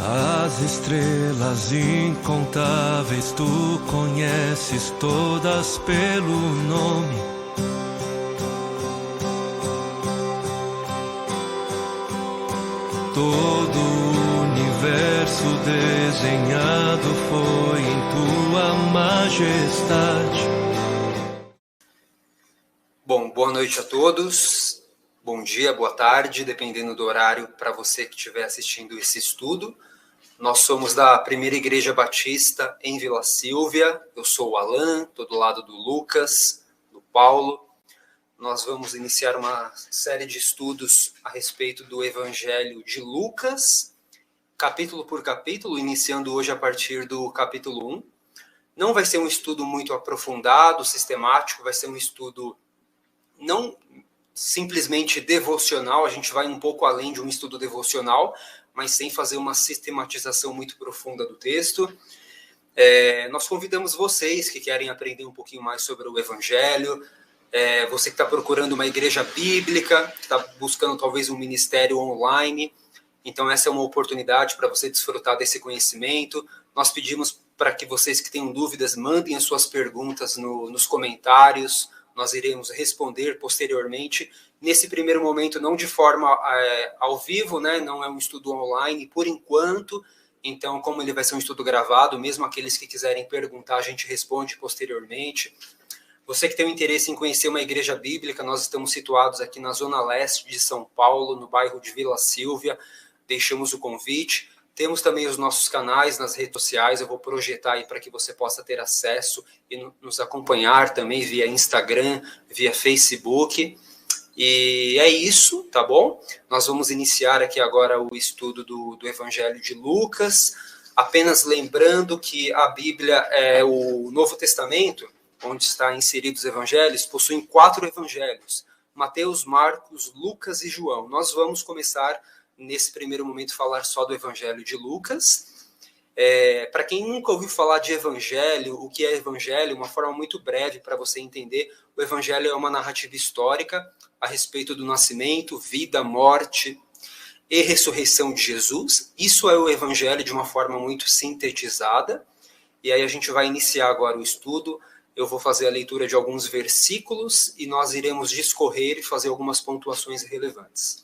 As estrelas incontáveis tu conheces todas pelo nome. Todo o universo desenhado foi em tua majestade. Bom, boa noite a todos. Bom dia, boa tarde, dependendo do horário para você que estiver assistindo esse estudo. Nós somos da Primeira Igreja Batista em Vila Sílvia. Eu sou o Alan, estou do lado do Lucas, do Paulo. Nós vamos iniciar uma série de estudos a respeito do Evangelho de Lucas, capítulo por capítulo, iniciando hoje a partir do capítulo 1. Não vai ser um estudo muito aprofundado, sistemático, vai ser um estudo não simplesmente devocional, a gente vai um pouco além de um estudo devocional, mas sem fazer uma sistematização muito profunda do texto. Nós convidamos vocês que querem aprender um pouquinho mais sobre o Evangelho, você que está procurando uma igreja bíblica, que está buscando talvez um ministério online, então essa é uma oportunidade para você desfrutar desse conhecimento. Nós pedimos para que vocês que tenham dúvidas mandem as suas perguntas nos comentários, nós iremos responder posteriormente. Nesse primeiro momento, não de forma ao vivo, né? Não é um estudo online por enquanto. Então, como ele vai ser um estudo gravado, mesmo aqueles que quiserem perguntar, a gente responde posteriormente. Você que tem um interesse em conhecer uma igreja bíblica, nós estamos situados aqui na zona leste de São Paulo, no bairro de Vila Sílvia. Deixamos o convite. Temos também os nossos canais nas redes sociais, eu vou projetar aí para que você possa ter acesso e nos acompanhar também via Instagram, via Facebook. E é isso, tá bom? Nós vamos iniciar aqui agora o estudo do Evangelho de Lucas, apenas lembrando que a Bíblia é o Novo Testamento, onde está inseridos os evangelhos, possuem 4 evangelhos, Mateus, Marcos, Lucas e João. Nós vamos começar nesse primeiro momento falar só do Evangelho de Lucas. Para quem nunca ouviu falar de Evangelho, o que é Evangelho, uma forma muito breve para você entender, o Evangelho é uma narrativa histórica a respeito do nascimento, vida, morte e ressurreição de Jesus. Isso é o Evangelho de uma forma muito sintetizada. E aí a gente vai iniciar agora o estudo. Eu vou fazer a leitura de alguns versículos e nós iremos discorrer e fazer algumas pontuações relevantes.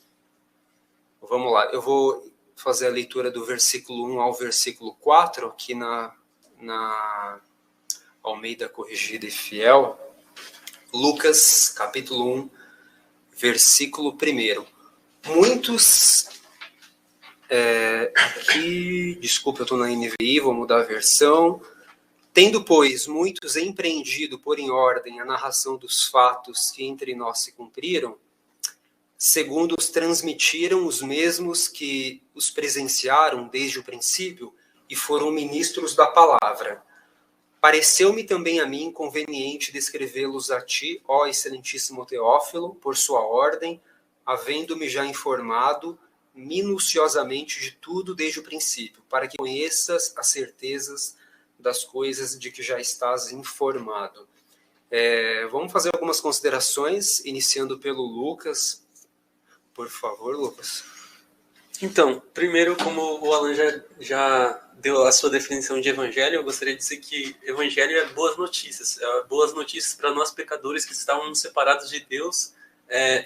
Vamos lá, eu vou fazer a leitura do versículo 1 ao versículo 4, aqui na Almeida Corrigida e Fiel. Lucas, capítulo 1, versículo 1. Muitos... desculpa, eu estou na NVI, vou mudar a versão. Tendo, pois, muitos empreendido por em ordem a narração dos fatos que entre nós se cumpriram, segundo os transmitiram os mesmos que os presenciaram desde o princípio e foram ministros da palavra. Pareceu-me também a mim conveniente descrevê-los a ti, ó excelentíssimo Teófilo, por sua ordem, havendo-me já informado minuciosamente de tudo desde o princípio, para que conheças as certezas das coisas de que já estás informado. Vamos fazer algumas considerações, iniciando pelo Lucas. Por favor, Lucas. Então, primeiro, como o Alan já deu a sua definição de evangelho, eu gostaria de dizer que evangelho é boas notícias. É boas notícias para nós pecadores que estavam separados de Deus,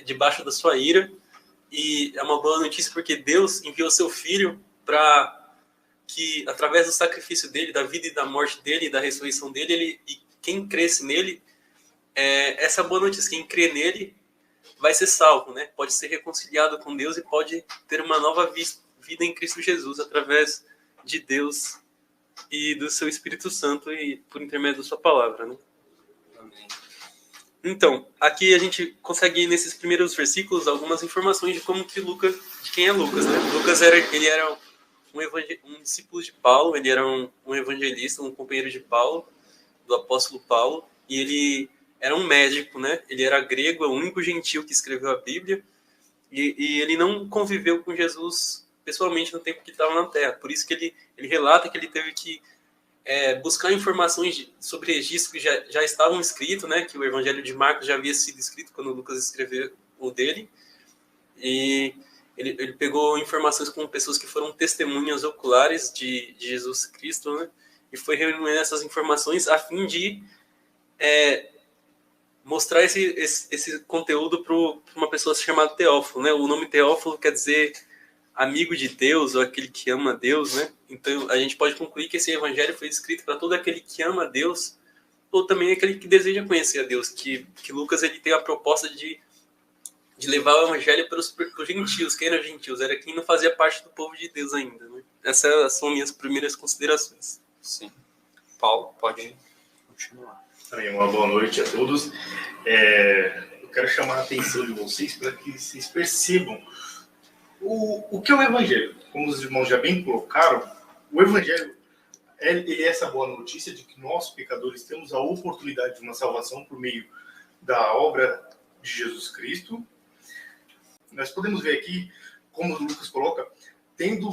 debaixo da sua ira. E é uma boa notícia porque Deus enviou seu Filho para que, através do sacrifício dele, da vida e da morte dele, e da ressurreição dele, e quem cresce nele, essa é a boa notícia. Quem crê nele vai ser salvo, né? Pode ser reconciliado com Deus e pode ter uma nova vida em Cristo Jesus através de Deus e do seu Espírito Santo e por intermédio da sua palavra, né? Amém. Então, aqui a gente consegue, nesses primeiros versículos, algumas informações de de quem é Lucas, né? Lucas era um discípulo de Paulo, ele era um evangelista, um companheiro de Paulo, do apóstolo Paulo, e ele era um médico, né? Ele era grego, é o único gentil que escreveu a Bíblia, e ele não conviveu com Jesus pessoalmente no tempo que estava na Terra. Por isso que ele relata que ele teve que buscar informações sobre registros que já estavam escritos, né? Que o Evangelho de Marcos já havia sido escrito quando Lucas escreveu o dele. E ele pegou informações com pessoas que foram testemunhas oculares de Jesus Cristo, né? E foi reunindo essas informações a fim de mostrar esse conteúdo para uma pessoa chamada Teófilo, né? O nome Teófilo quer dizer amigo de Deus, ou aquele que ama Deus, né? Então a gente pode concluir que esse evangelho foi escrito para todo aquele que ama Deus, ou também aquele que deseja conhecer a Deus, que Lucas ele tem a proposta de levar o evangelho para os gentios. Quem eram gentios? Era quem não fazia parte do povo de Deus ainda, né? Essas são minhas primeiras considerações. Sim. Paulo, pode continuar. Uma boa noite a todos. Eu quero chamar a atenção de vocês para que vocês percebam o que é o Evangelho. Como os irmãos já bem colocaram, o Evangelho ele é essa boa notícia de que nós, pecadores, temos a oportunidade de uma salvação por meio da obra de Jesus Cristo. Nós podemos ver aqui, como o Lucas coloca, tendo,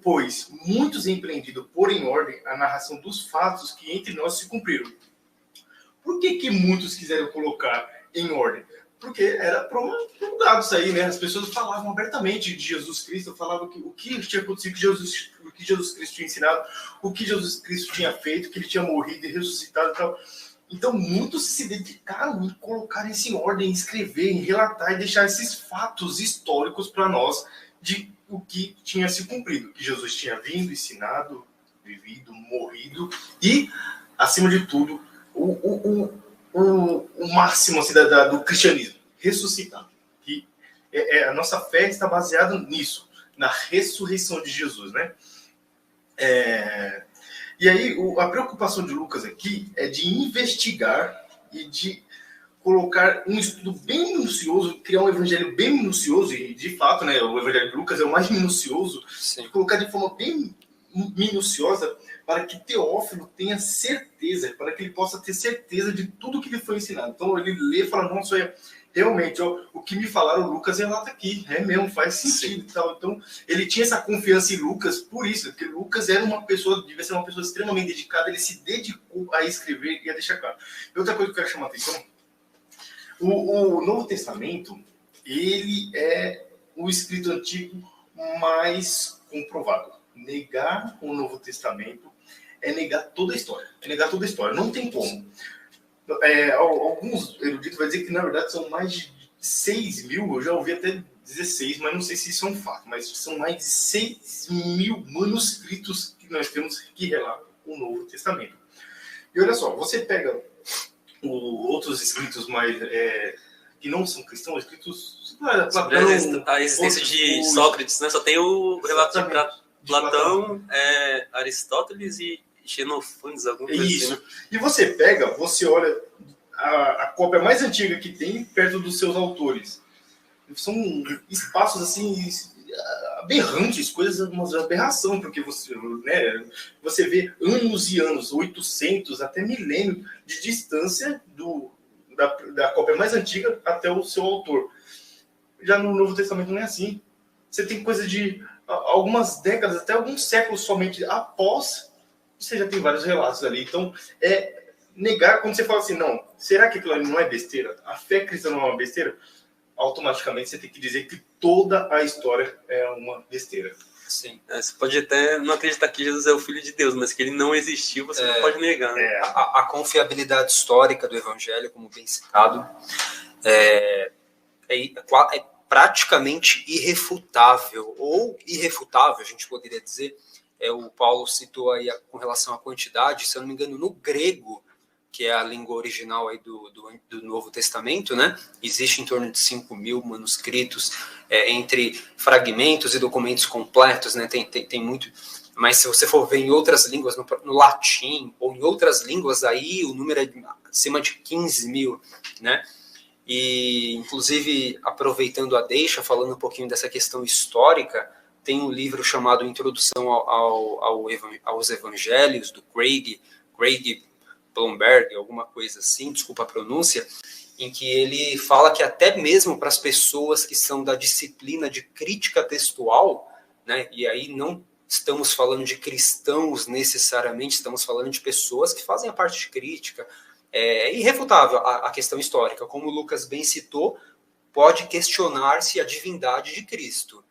pois, muitos empreendido por em ordem a narração dos fatos que entre nós se cumpriram. Por que muitos quiseram colocar em ordem? Porque era promulgado isso aí, né? As pessoas falavam abertamente de Jesus Cristo, falavam que o que tinha acontecido, o que Jesus Cristo tinha ensinado, o que Jesus Cristo tinha feito, que ele tinha morrido e ressuscitado e tal. Então, muitos se dedicaram em colocar isso em ordem, em escrever, em relatar e deixar esses fatos históricos para nós de o que tinha se cumprido, que Jesus tinha vindo, ensinado, vivido, morrido e, acima de tudo, o máximo assim, do cristianismo, ressuscitado. Que a nossa fé está baseada nisso, na ressurreição de Jesus, né? E aí, a preocupação de Lucas aqui é de investigar e de colocar um estudo bem minucioso, criar um evangelho bem minucioso, e de fato, né, o evangelho de Lucas é o mais minucioso, de colocar de forma bem minuciosa para que Teófilo tenha certeza, para que ele possa ter certeza de tudo que lhe foi ensinado. Então ele lê e fala, nossa, realmente, o que me falaram, Lucas relata aqui, mesmo, faz sentido e tal. Então ele tinha essa confiança em Lucas por isso, porque Lucas era devia ser uma pessoa extremamente dedicada, ele se dedicou a escrever e a deixar claro. E outra coisa que eu quero chamar a atenção, o Novo Testamento, ele é o escrito antigo mais comprovado. Negar o Novo Testamento é negar toda a história. Não tem como. Alguns eruditos vão dizer que, na verdade, são mais de 6 mil, eu já ouvi até 16, mas não sei se isso é um fato, mas são mais de 6 mil manuscritos que nós temos que relatam o Novo Testamento. E olha só, você pega outros escritos mais que não são cristãos, escritos... A existência de Sócrates, né? Só tem o relato de Platão, Aristóteles e Xenofanes, alguma coisa isso. Assim, né? E você olha a cópia mais antiga que tem perto dos seus autores. São espaços assim aberrantes, uma aberração, porque você vê anos e anos, 800 até milênio de distância da cópia mais antiga até o seu autor. Já no Novo Testamento não é assim. Você tem coisa de algumas décadas, até alguns séculos somente após, você já tem vários relatos ali. Então, negar, quando você fala assim, não, será que aquilo ali não é besteira? A fé cristã não é uma besteira? Automaticamente você tem que dizer que toda a história é uma besteira. Sim. Você pode até não acreditar que Jesus é o Filho de Deus, mas que ele não existiu, você não pode negar. Né? A confiabilidade histórica do Evangelho, como bem citado, é praticamente irrefutável, ou irrefutável, a gente poderia dizer. O Paulo citou aí com relação à quantidade, se eu não me engano, no grego, que é a língua original aí do Novo Testamento, né? Existe em torno de 5 mil manuscritos, entre fragmentos e documentos completos, né? Tem muito, mas se você for ver em outras línguas, no latim ou em outras línguas, aí o número é acima de 15 mil, né? E, inclusive, aproveitando a deixa, falando um pouquinho dessa questão histórica, tem um livro chamado Introdução aos Evangelhos, do Craig Blomberg, alguma coisa assim, desculpa a pronúncia, em que ele fala que até mesmo para as pessoas que são da disciplina de crítica textual, né, e aí não estamos falando de cristãos necessariamente, estamos falando de pessoas que fazem a parte de crítica, é irrefutável a questão histórica. Como o Lucas bem citou, pode questionar-se a divindade de Cristo,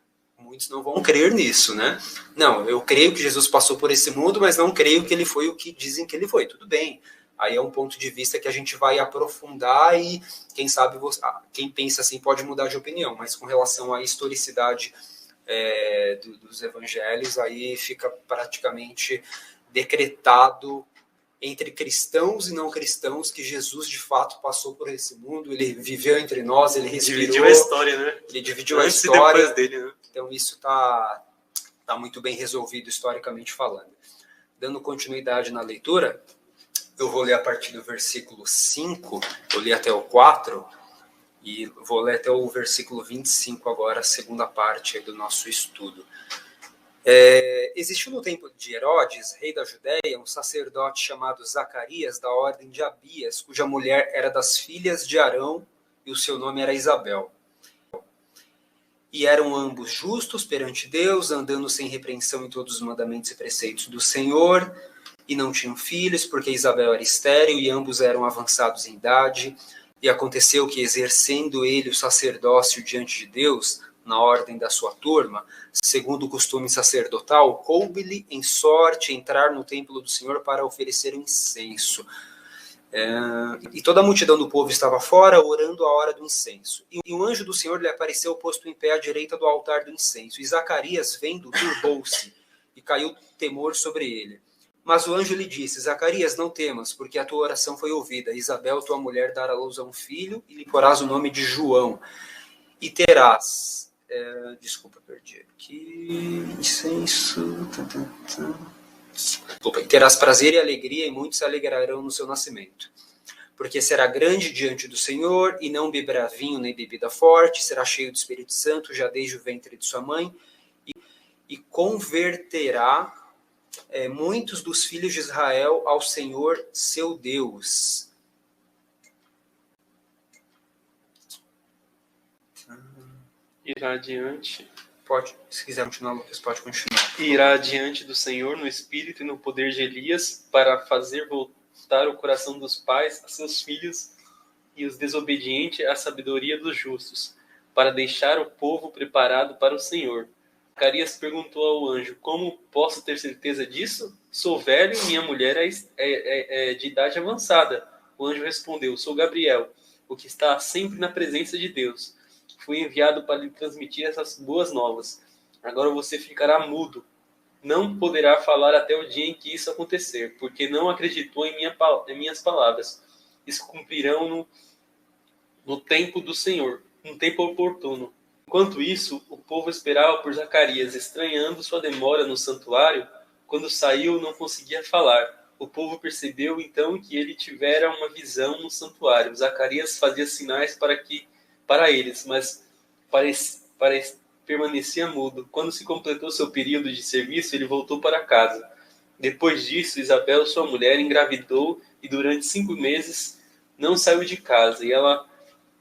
muitos não vão crer nisso, né? Não, eu creio que Jesus passou por esse mundo, mas não creio que ele foi o que dizem que ele foi. Tudo bem. Aí é um ponto de vista que a gente vai aprofundar e, quem sabe, quem pensa assim pode mudar de opinião. Mas com relação à historicidade dos evangelhos, aí fica praticamente decretado entre cristãos e não cristãos que Jesus de fato passou por esse mundo, ele viveu entre nós, ele respirou, dividiu a história, né? Ele dividiu Antes a história e depois dele, né? Então isso está muito bem resolvido historicamente falando. Dando continuidade na leitura, eu vou ler a partir do versículo 5, eu li até o 4, e vou ler até o versículo 25 agora, a segunda parte do nosso estudo. Existiu no tempo de Herodes, rei da Judéia, um sacerdote chamado Zacarias, da ordem de Abias, cuja mulher era das filhas de Arão, e o seu nome era Isabel. E eram ambos justos perante Deus, andando sem repreensão em todos os mandamentos e preceitos do Senhor, e não tinham filhos, porque Isabel era estéril, e ambos eram avançados em idade. E aconteceu que, exercendo ele o sacerdócio diante de Deus, na ordem da sua turma, segundo o costume sacerdotal, coube-lhe em sorte entrar no templo do Senhor para oferecer incenso. E toda a multidão do povo estava fora, orando a hora do incenso. E um anjo do Senhor lhe apareceu posto em pé à direita do altar do incenso. E Zacarias, vendo, turbou-se, e caiu temor sobre ele. Mas o anjo lhe disse: Zacarias, não temas, porque a tua oração foi ouvida. Isabel, tua mulher, dará à luz a um filho, e lhe porás o nome de João. E terás... desculpa, perdi aqui... Incenso... E terás prazer e alegria, e muitos se alegrarão no seu nascimento. Porque será grande diante do Senhor, e não beberá vinho nem bebida forte, será cheio do Espírito Santo, já desde o ventre de sua mãe, e converterá muitos dos filhos de Israel ao Senhor seu Deus. Irá adiante. Pode, se quiser continuar, Lucas, pode continuar. Irá adiante do Senhor no espírito e no poder de Elias, para fazer voltar o coração dos pais a seus filhos e os desobedientes à sabedoria dos justos, para deixar o povo preparado para o Senhor. Zacarias perguntou ao anjo: como posso ter certeza disso? Sou velho e minha mulher é de idade avançada. O anjo respondeu: sou Gabriel, o que está sempre na presença de Deus. Fui enviado para lhe transmitir essas boas novas. Agora você ficará mudo. Não poderá falar até o dia em que isso acontecer, porque não acreditou em minhas palavras. Isso cumprirão no tempo do Senhor, no tempo oportuno. Enquanto isso, o povo esperava por Zacarias, estranhando sua demora no santuário. Quando saiu, não conseguia falar. O povo percebeu então que ele tivera uma visão no santuário. Zacarias fazia sinais para eles, mas permanecia mudo. Quando se completou seu período de serviço, ele voltou para casa. Depois disso, Isabel, sua mulher, engravidou e durante 5 meses não saiu de casa. E ela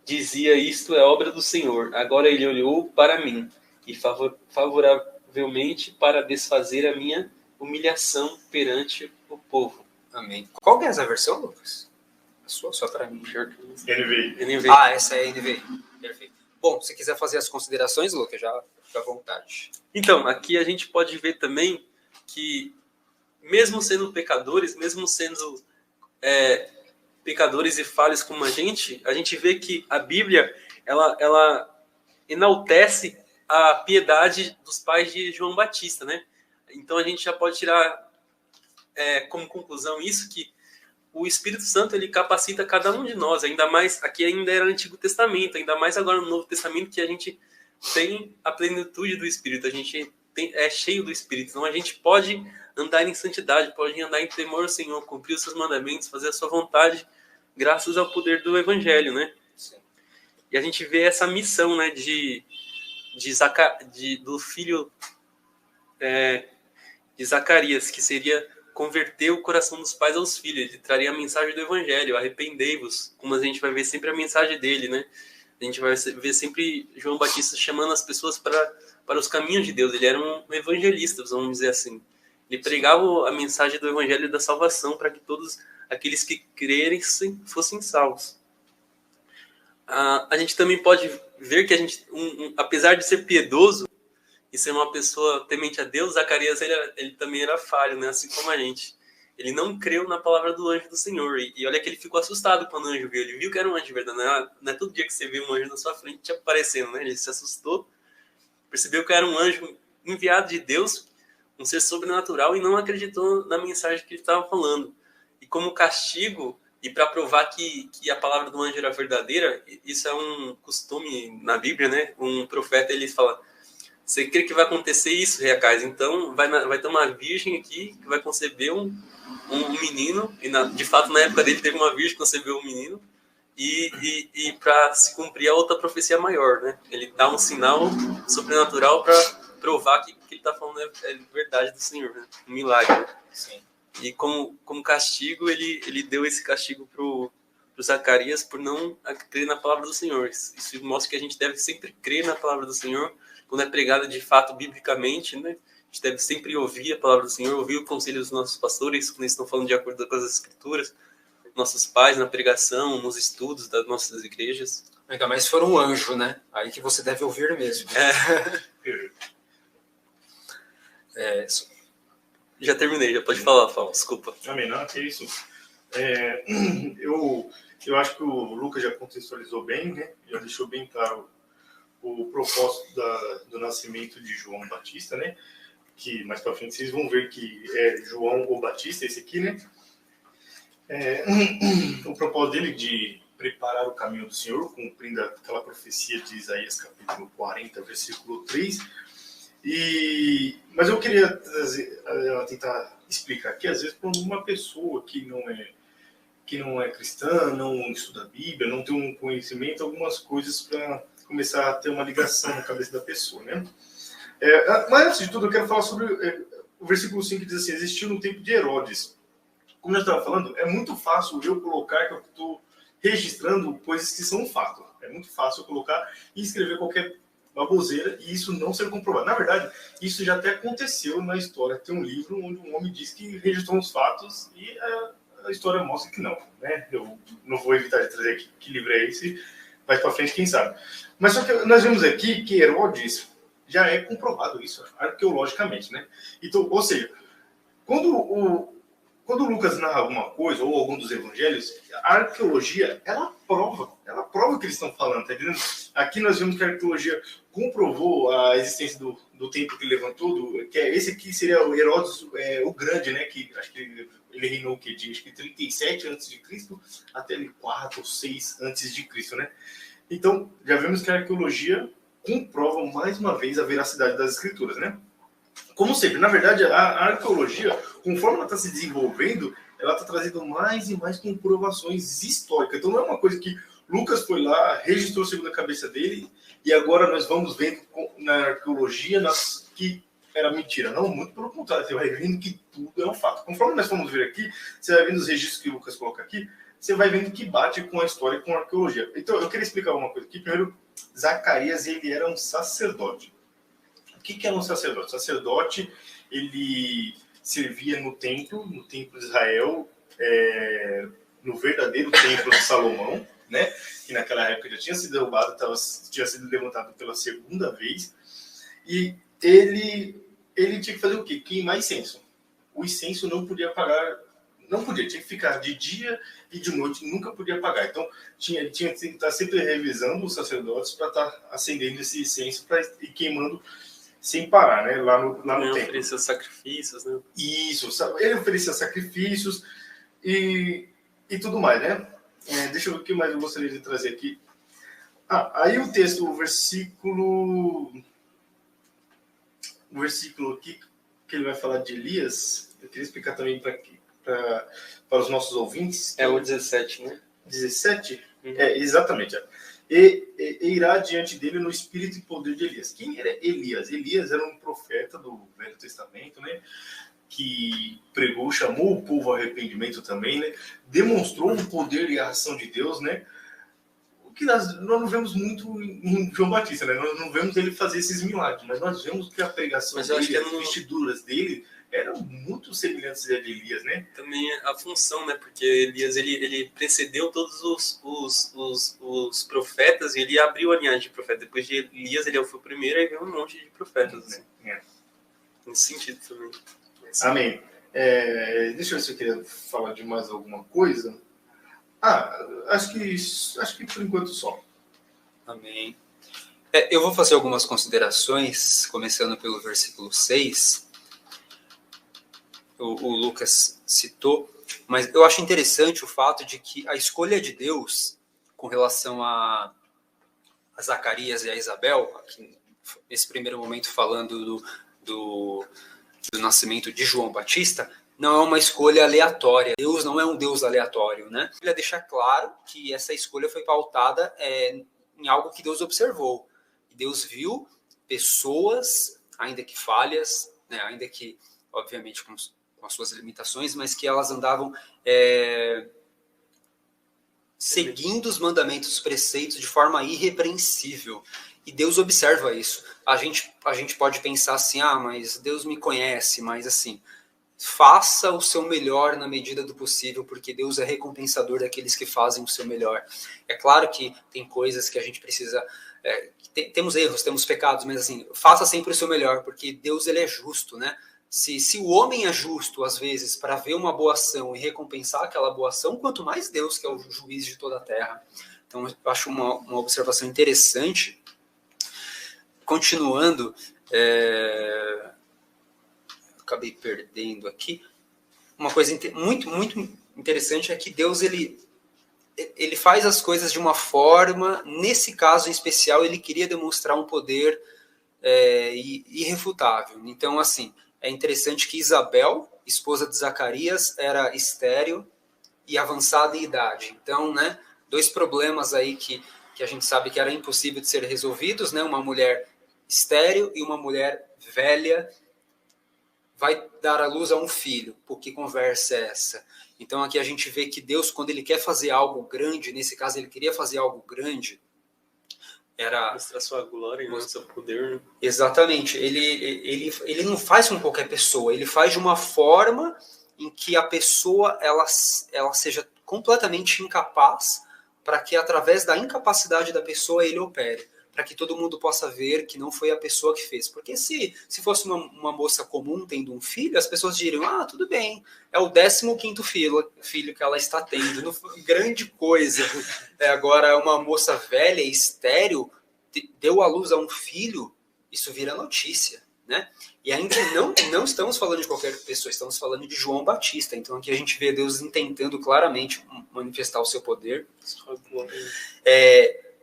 dizia: isto é obra do Senhor. Agora ele olhou para mim e favoravelmente para desfazer a minha humilhação perante o povo. Amém. Qual que é essa versão, Lucas? A sua, só para mim. NVI. Ah, essa é a NVI. Perfeito. Bom, se quiser fazer as considerações, Lucas, já fica à vontade. Então, aqui a gente pode ver também que, mesmo sendo pecadores, mesmo sendo pecadores e falhos como a gente vê que a Bíblia ela enaltece a piedade dos pais de João Batista, né? Então a gente já pode tirar como conclusão isso, que o Espírito Santo ele capacita cada um de nós, ainda mais, aqui ainda era o Antigo Testamento, ainda mais agora no Novo Testamento, que a gente tem a plenitude do Espírito, a gente é cheio do Espírito, então a gente pode andar em santidade, pode andar em temor ao Senhor, cumprir os seus mandamentos, fazer a sua vontade, graças ao poder do Evangelho, né? Sim. E a gente vê essa missão, né, do filho de Zacarias, que seria converter o coração dos pais aos filhos. Ele traria a mensagem do Evangelho: arrependei-vos, como a gente vai ver sempre a mensagem dele, né? A gente vai ver sempre João Batista chamando as pessoas para os caminhos de Deus. Ele era um evangelista, vamos dizer assim. Ele pregava a mensagem do Evangelho da salvação para que todos aqueles que crerem fossem salvos. A gente também pode ver que a gente, apesar de ser piedoso, e ser uma pessoa temente a Deus, Zacarias ele também era falho, né? Assim como a gente. Ele não creu na palavra do anjo do Senhor. E olha que ele ficou assustado quando o anjo viu. Ele viu que era um anjo de verdade. Não é todo dia que você vê um anjo na sua frente te aparecendo, né? Ele se assustou, percebeu que era um anjo enviado de Deus, um ser sobrenatural, e não acreditou na mensagem que ele estava falando. E como castigo, e para provar que a palavra do anjo era verdadeira, isso é um costume na Bíblia, né? Um profeta, ele fala: você crê que vai acontecer isso, Reacais? Então vai ter uma virgem aqui que vai conceber um menino, e de fato na época dele teve uma virgem que concebeu um menino, e para se cumprir a outra profecia maior, né? Ele dá um sinal sobrenatural para provar que ele está falando é verdade do Senhor, né? Um milagre. Sim. E como castigo, ele deu esse castigo pro Zacarias por não crer na palavra do Senhor. Isso mostra que a gente deve sempre crer na palavra do Senhor, quando é pregada de fato biblicamente, né? A gente deve sempre ouvir a palavra do Senhor, ouvir o conselho dos nossos pastores, quando eles estão falando de acordo com as Escrituras, nossos pais na pregação, nos estudos das nossas igrejas. Ainda mais se for um anjo, né? Aí que você deve ouvir mesmo. Já terminei, já pode falar, Paulo, desculpa. Amém, não, que isso. Eu acho que o Lucas já contextualizou bem, né? Já deixou bem claro o propósito do nascimento de João Batista, né? Que mais para frente vocês vão ver que é João o Batista, esse aqui, né? O propósito dele de preparar o caminho do Senhor, cumprindo aquela profecia de Isaías capítulo 40, versículo 3. Mas eu queria tentar explicar aqui, às vezes, para uma pessoa que não é cristã, não estuda a Bíblia, não tem um conhecimento, algumas coisas para começar a ter uma ligação na cabeça da pessoa, né? Mas, antes de tudo, eu quero falar sobre o versículo 5, que diz assim: existiu no tempo de Herodes. Como eu estava falando, é muito fácil eu colocar que eu estou registrando coisas que são fato. É muito fácil eu colocar e escrever qualquer baboseira e isso não ser comprovado. Na verdade, isso já até aconteceu na história. Tem um livro onde um homem diz que registrou uns fatos e a história mostra que não, né? Eu não vou evitar de trazer aqui que livro é esse, mais para frente, quem sabe. Mas só que nós vemos aqui que Herodes já é comprovado isso arqueologicamente, né? Então, ou seja, quando Lucas narra alguma coisa, ou algum dos evangelhos, a arqueologia, ela prova o que eles estão falando, tá entendendo? Aqui nós vemos que a arqueologia comprovou a existência do templo que ele levantou, que esse aqui seria o Herodes o Grande, né? Que acho que ele reinou o quê? Acho que 37 a.C. até 4 ou 6 a.C., né? Então, já vemos que a arqueologia comprova mais uma vez a veracidade das escrituras, né? Como sempre, na verdade, a arqueologia, conforme ela está se desenvolvendo, ela está trazendo mais e mais comprovações históricas. Então não é uma coisa que Lucas foi lá, registrou segundo a cabeça dele, e agora nós vamos vendo na arqueologia que era mentira. Não, muito pelo contrário, você vai vendo que tudo é um fato. Conforme nós vamos ver aqui, você vai vendo os registros que Lucas coloca aqui, você vai vendo que bate com a história e com a arqueologia. Então, eu queria explicar uma coisa aqui. Primeiro, Zacarias, ele era um sacerdote. O que era um sacerdote? O sacerdote, ele servia no templo de Israel, no verdadeiro templo de Salomão, né? Que naquela época já tinha sido derrubado, tinha sido levantado pela segunda vez. E ele tinha que fazer o quê? Queimar incenso. O incenso não podia apagar, tinha que ficar de dia e de noite, nunca podia apagar. Então, tinha que estar sempre revisando os sacerdotes para estar acendendo esse incenso e queimando sem parar, né? Lá no templo. Ele oferecia sacrifícios, né? Isso, ele oferecia sacrifícios e tudo mais, né? Deixa eu ver o que mais eu gostaria de trazer aqui. Aí o texto, o versículo aqui, que ele vai falar de Elias, eu queria explicar também para os nossos ouvintes. É o 17, né? 17? Uhum. Exatamente. E irá diante dele no espírito e poder de Elias. Quem era Elias? Elias era um profeta do Velho Testamento, né? Que pregou, chamou o povo ao arrependimento também, né? Demonstrou o poder e a ação de Deus, né? O que nós não vemos muito em João Batista, né? Nós não vemos ele fazer esses milagres, mas nós vemos que a pregação dele, as vestiduras dele, eram muito semelhantes a de Elias, né? Também a função, né? Porque Elias, ele precedeu todos os profetas e ele abriu a linhagem de profetas. Depois de Elias, ele foi o primeiro e veio um monte de profetas. Assim. Nesse sentido também. Amém. Deixa eu ver se eu queria falar de mais alguma coisa. Acho que por enquanto só. Amém. Eu vou fazer algumas considerações, começando pelo versículo 6. O Lucas citou, mas eu acho interessante o fato de que a escolha de Deus com relação a Zacarias e a Isabel, aqui, nesse primeiro momento falando do nascimento de João Batista, não é uma escolha aleatória. Deus não é um Deus aleatório, né? Ele deixa claro que essa escolha foi pautada em algo que Deus observou. Deus viu pessoas, ainda que falhas, né, ainda que, obviamente, com as suas limitações, mas que elas andavam seguindo os mandamentos, os preceitos de forma irrepreensível. E Deus observa isso. A gente pode pensar assim, mas Deus me conhece, mas assim, faça o seu melhor na medida do possível, porque Deus é recompensador daqueles que fazem o seu melhor. É claro que tem coisas que a gente precisa... temos erros, temos pecados, mas assim, faça sempre o seu melhor, porque Deus ele é justo, né? Se o homem é justo, às vezes, para ver uma boa ação e recompensar aquela boa ação, quanto mais Deus, que é o juiz de toda a terra. Então, eu acho uma observação interessante. Continuando, acabei perdendo aqui. Uma coisa muito, muito interessante é que Deus, ele faz as coisas de uma forma, nesse caso em especial, ele queria demonstrar um poder irrefutável. Então, assim, é interessante que Isabel, esposa de Zacarias, era estéril e avançada em idade. Então, né, dois problemas aí que a gente sabe que era impossível de ser resolvidos, né? Uma mulher estéril e uma mulher velha vai dar à luz a um filho. Por que conversa é essa? Então aqui a gente vê que Deus, quando ele quer fazer algo grande, nesse caso ele queria fazer algo grande, era... mostrar sua glória e seu poder. Né? Exatamente. Ele não faz com qualquer pessoa, ele faz de uma forma em que a pessoa ela seja completamente incapaz, para que através da incapacidade da pessoa ele opere. Para que todo mundo possa ver que não foi a pessoa que fez. Porque se fosse uma moça comum tendo um filho, as pessoas diriam, tudo bem, é o 15º filho que ela está tendo, não foi grande coisa. Agora, uma moça velha e estéril deu à luz a um filho, isso vira notícia, né? E ainda não estamos falando de qualquer pessoa, estamos falando de João Batista. Então aqui a gente vê Deus tentando claramente manifestar o seu poder.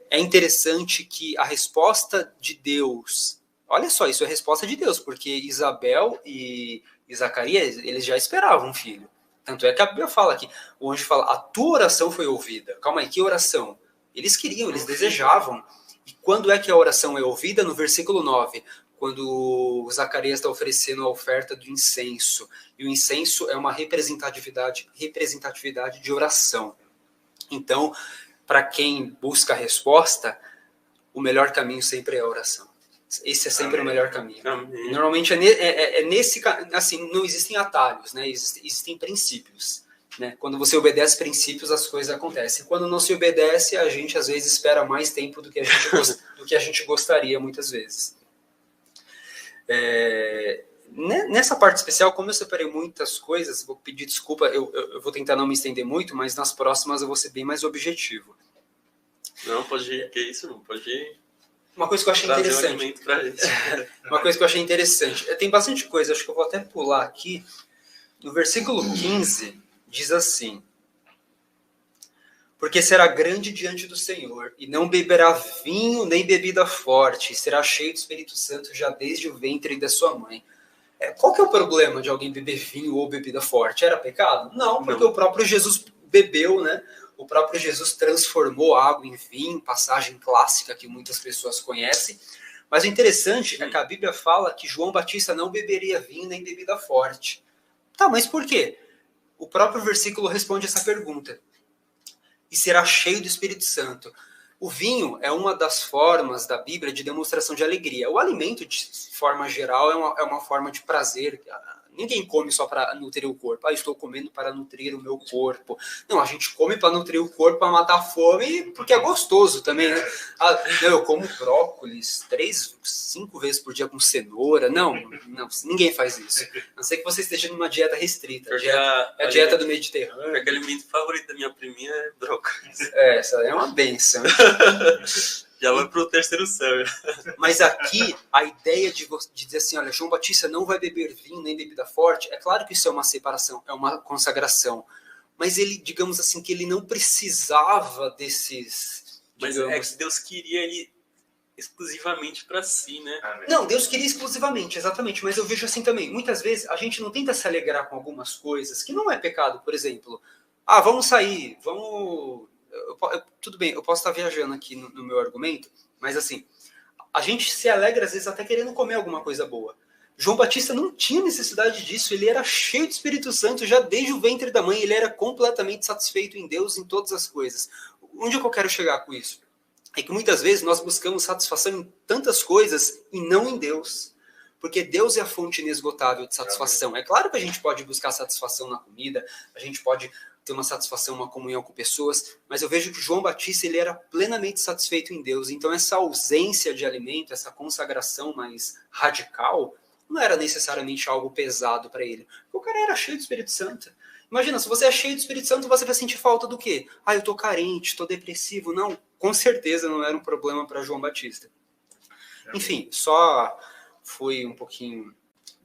É interessante que a resposta de Deus... Olha só, isso é a resposta de Deus, porque Isabel e Zacarias, eles já esperavam um filho. Tanto é que a Bíblia fala que o anjo fala, a tua oração foi ouvida. Calma aí, que oração? Eles queriam, eles desejavam. E quando é que a oração é ouvida? No versículo 9, quando Zacarias está oferecendo a oferta do incenso. E o incenso é uma representatividade de oração. Então... para quem busca a resposta, o melhor caminho sempre é a oração. Esse é sempre o melhor caminho. Amém. Normalmente nesse, assim, não existem atalhos, né? Existem princípios. Né? Quando você obedece princípios, as coisas acontecem. Quando não se obedece, a gente às vezes espera mais tempo do que a gente gostaria, muitas vezes. Nessa parte especial, como eu separei muitas coisas, vou pedir desculpa, eu vou tentar não me estender muito, mas nas próximas eu vou ser bem mais objetivo. Não, pode ir, que isso, não pode ir. Uma coisa que eu achei interessante. Uma coisa que eu achei interessante. Tem bastante coisa, acho que eu vou até pular aqui. No versículo 15, diz assim: porque será grande diante do Senhor, e não beberá vinho nem bebida forte, e será cheio do Espírito Santo já desde o ventre da sua mãe. Qual que é o problema de alguém beber vinho ou bebida forte? Era pecado? Não, porque o próprio Jesus bebeu, né? O próprio Jesus transformou água em vinho, passagem clássica que muitas pessoas conhecem. Mas o interessante é que a Bíblia fala que João Batista não beberia vinho nem bebida forte. Tá, mas por quê? O próprio versículo responde essa pergunta. E será cheio do Espírito Santo. O vinho é uma das formas da Bíblia de demonstração de alegria. O alimento, de forma geral, é uma forma de prazer. Ninguém come só para nutrir o corpo. Estou comendo para nutrir o meu corpo. Não, a gente come para nutrir o corpo, para matar a fome, porque é gostoso também, né? Não, eu como brócolis 3, 5 vezes por dia com cenoura. Não, ninguém faz isso. A não ser que você esteja numa dieta restrita. A dieta do Mediterrâneo. Aquele alimento favorito da minha priminha é brócolis. Essa é uma benção. Já vai pro terceiro céu. Mas aqui, a ideia de dizer assim, olha, João Batista não vai beber vinho nem bebida forte, é claro que isso é uma separação, é uma consagração. Mas ele, digamos assim, que ele não precisava desses... Mas é que Deus queria ele exclusivamente para si, né? Não, Deus queria exclusivamente, exatamente. Mas eu vejo assim também, muitas vezes a gente não tenta se alegrar com algumas coisas, que não é pecado, por exemplo. Vamos sair, vamos... tudo bem, eu posso estar viajando aqui no meu argumento, mas assim, a gente se alegra às vezes até querendo comer alguma coisa boa. João Batista não tinha necessidade disso, ele era cheio do Espírito Santo já desde o ventre da mãe, ele era completamente satisfeito em Deus, em todas as coisas. Onde é que eu quero chegar com isso? É que muitas vezes nós buscamos satisfação em tantas coisas e não em Deus. Porque Deus é a fonte inesgotável de satisfação. É claro que a gente pode buscar satisfação na comida, a gente pode ter uma satisfação, uma comunhão com pessoas, mas eu vejo que João Batista ele era plenamente satisfeito em Deus. Então essa ausência de alimento, essa consagração mais radical, não era necessariamente algo pesado para ele. Porque o cara era cheio do Espírito Santo. Imagina, se você é cheio do Espírito Santo, você vai sentir falta do quê? Eu tô carente, tô depressivo. Não, com certeza não era um problema para João Batista. Enfim, só fui um pouquinho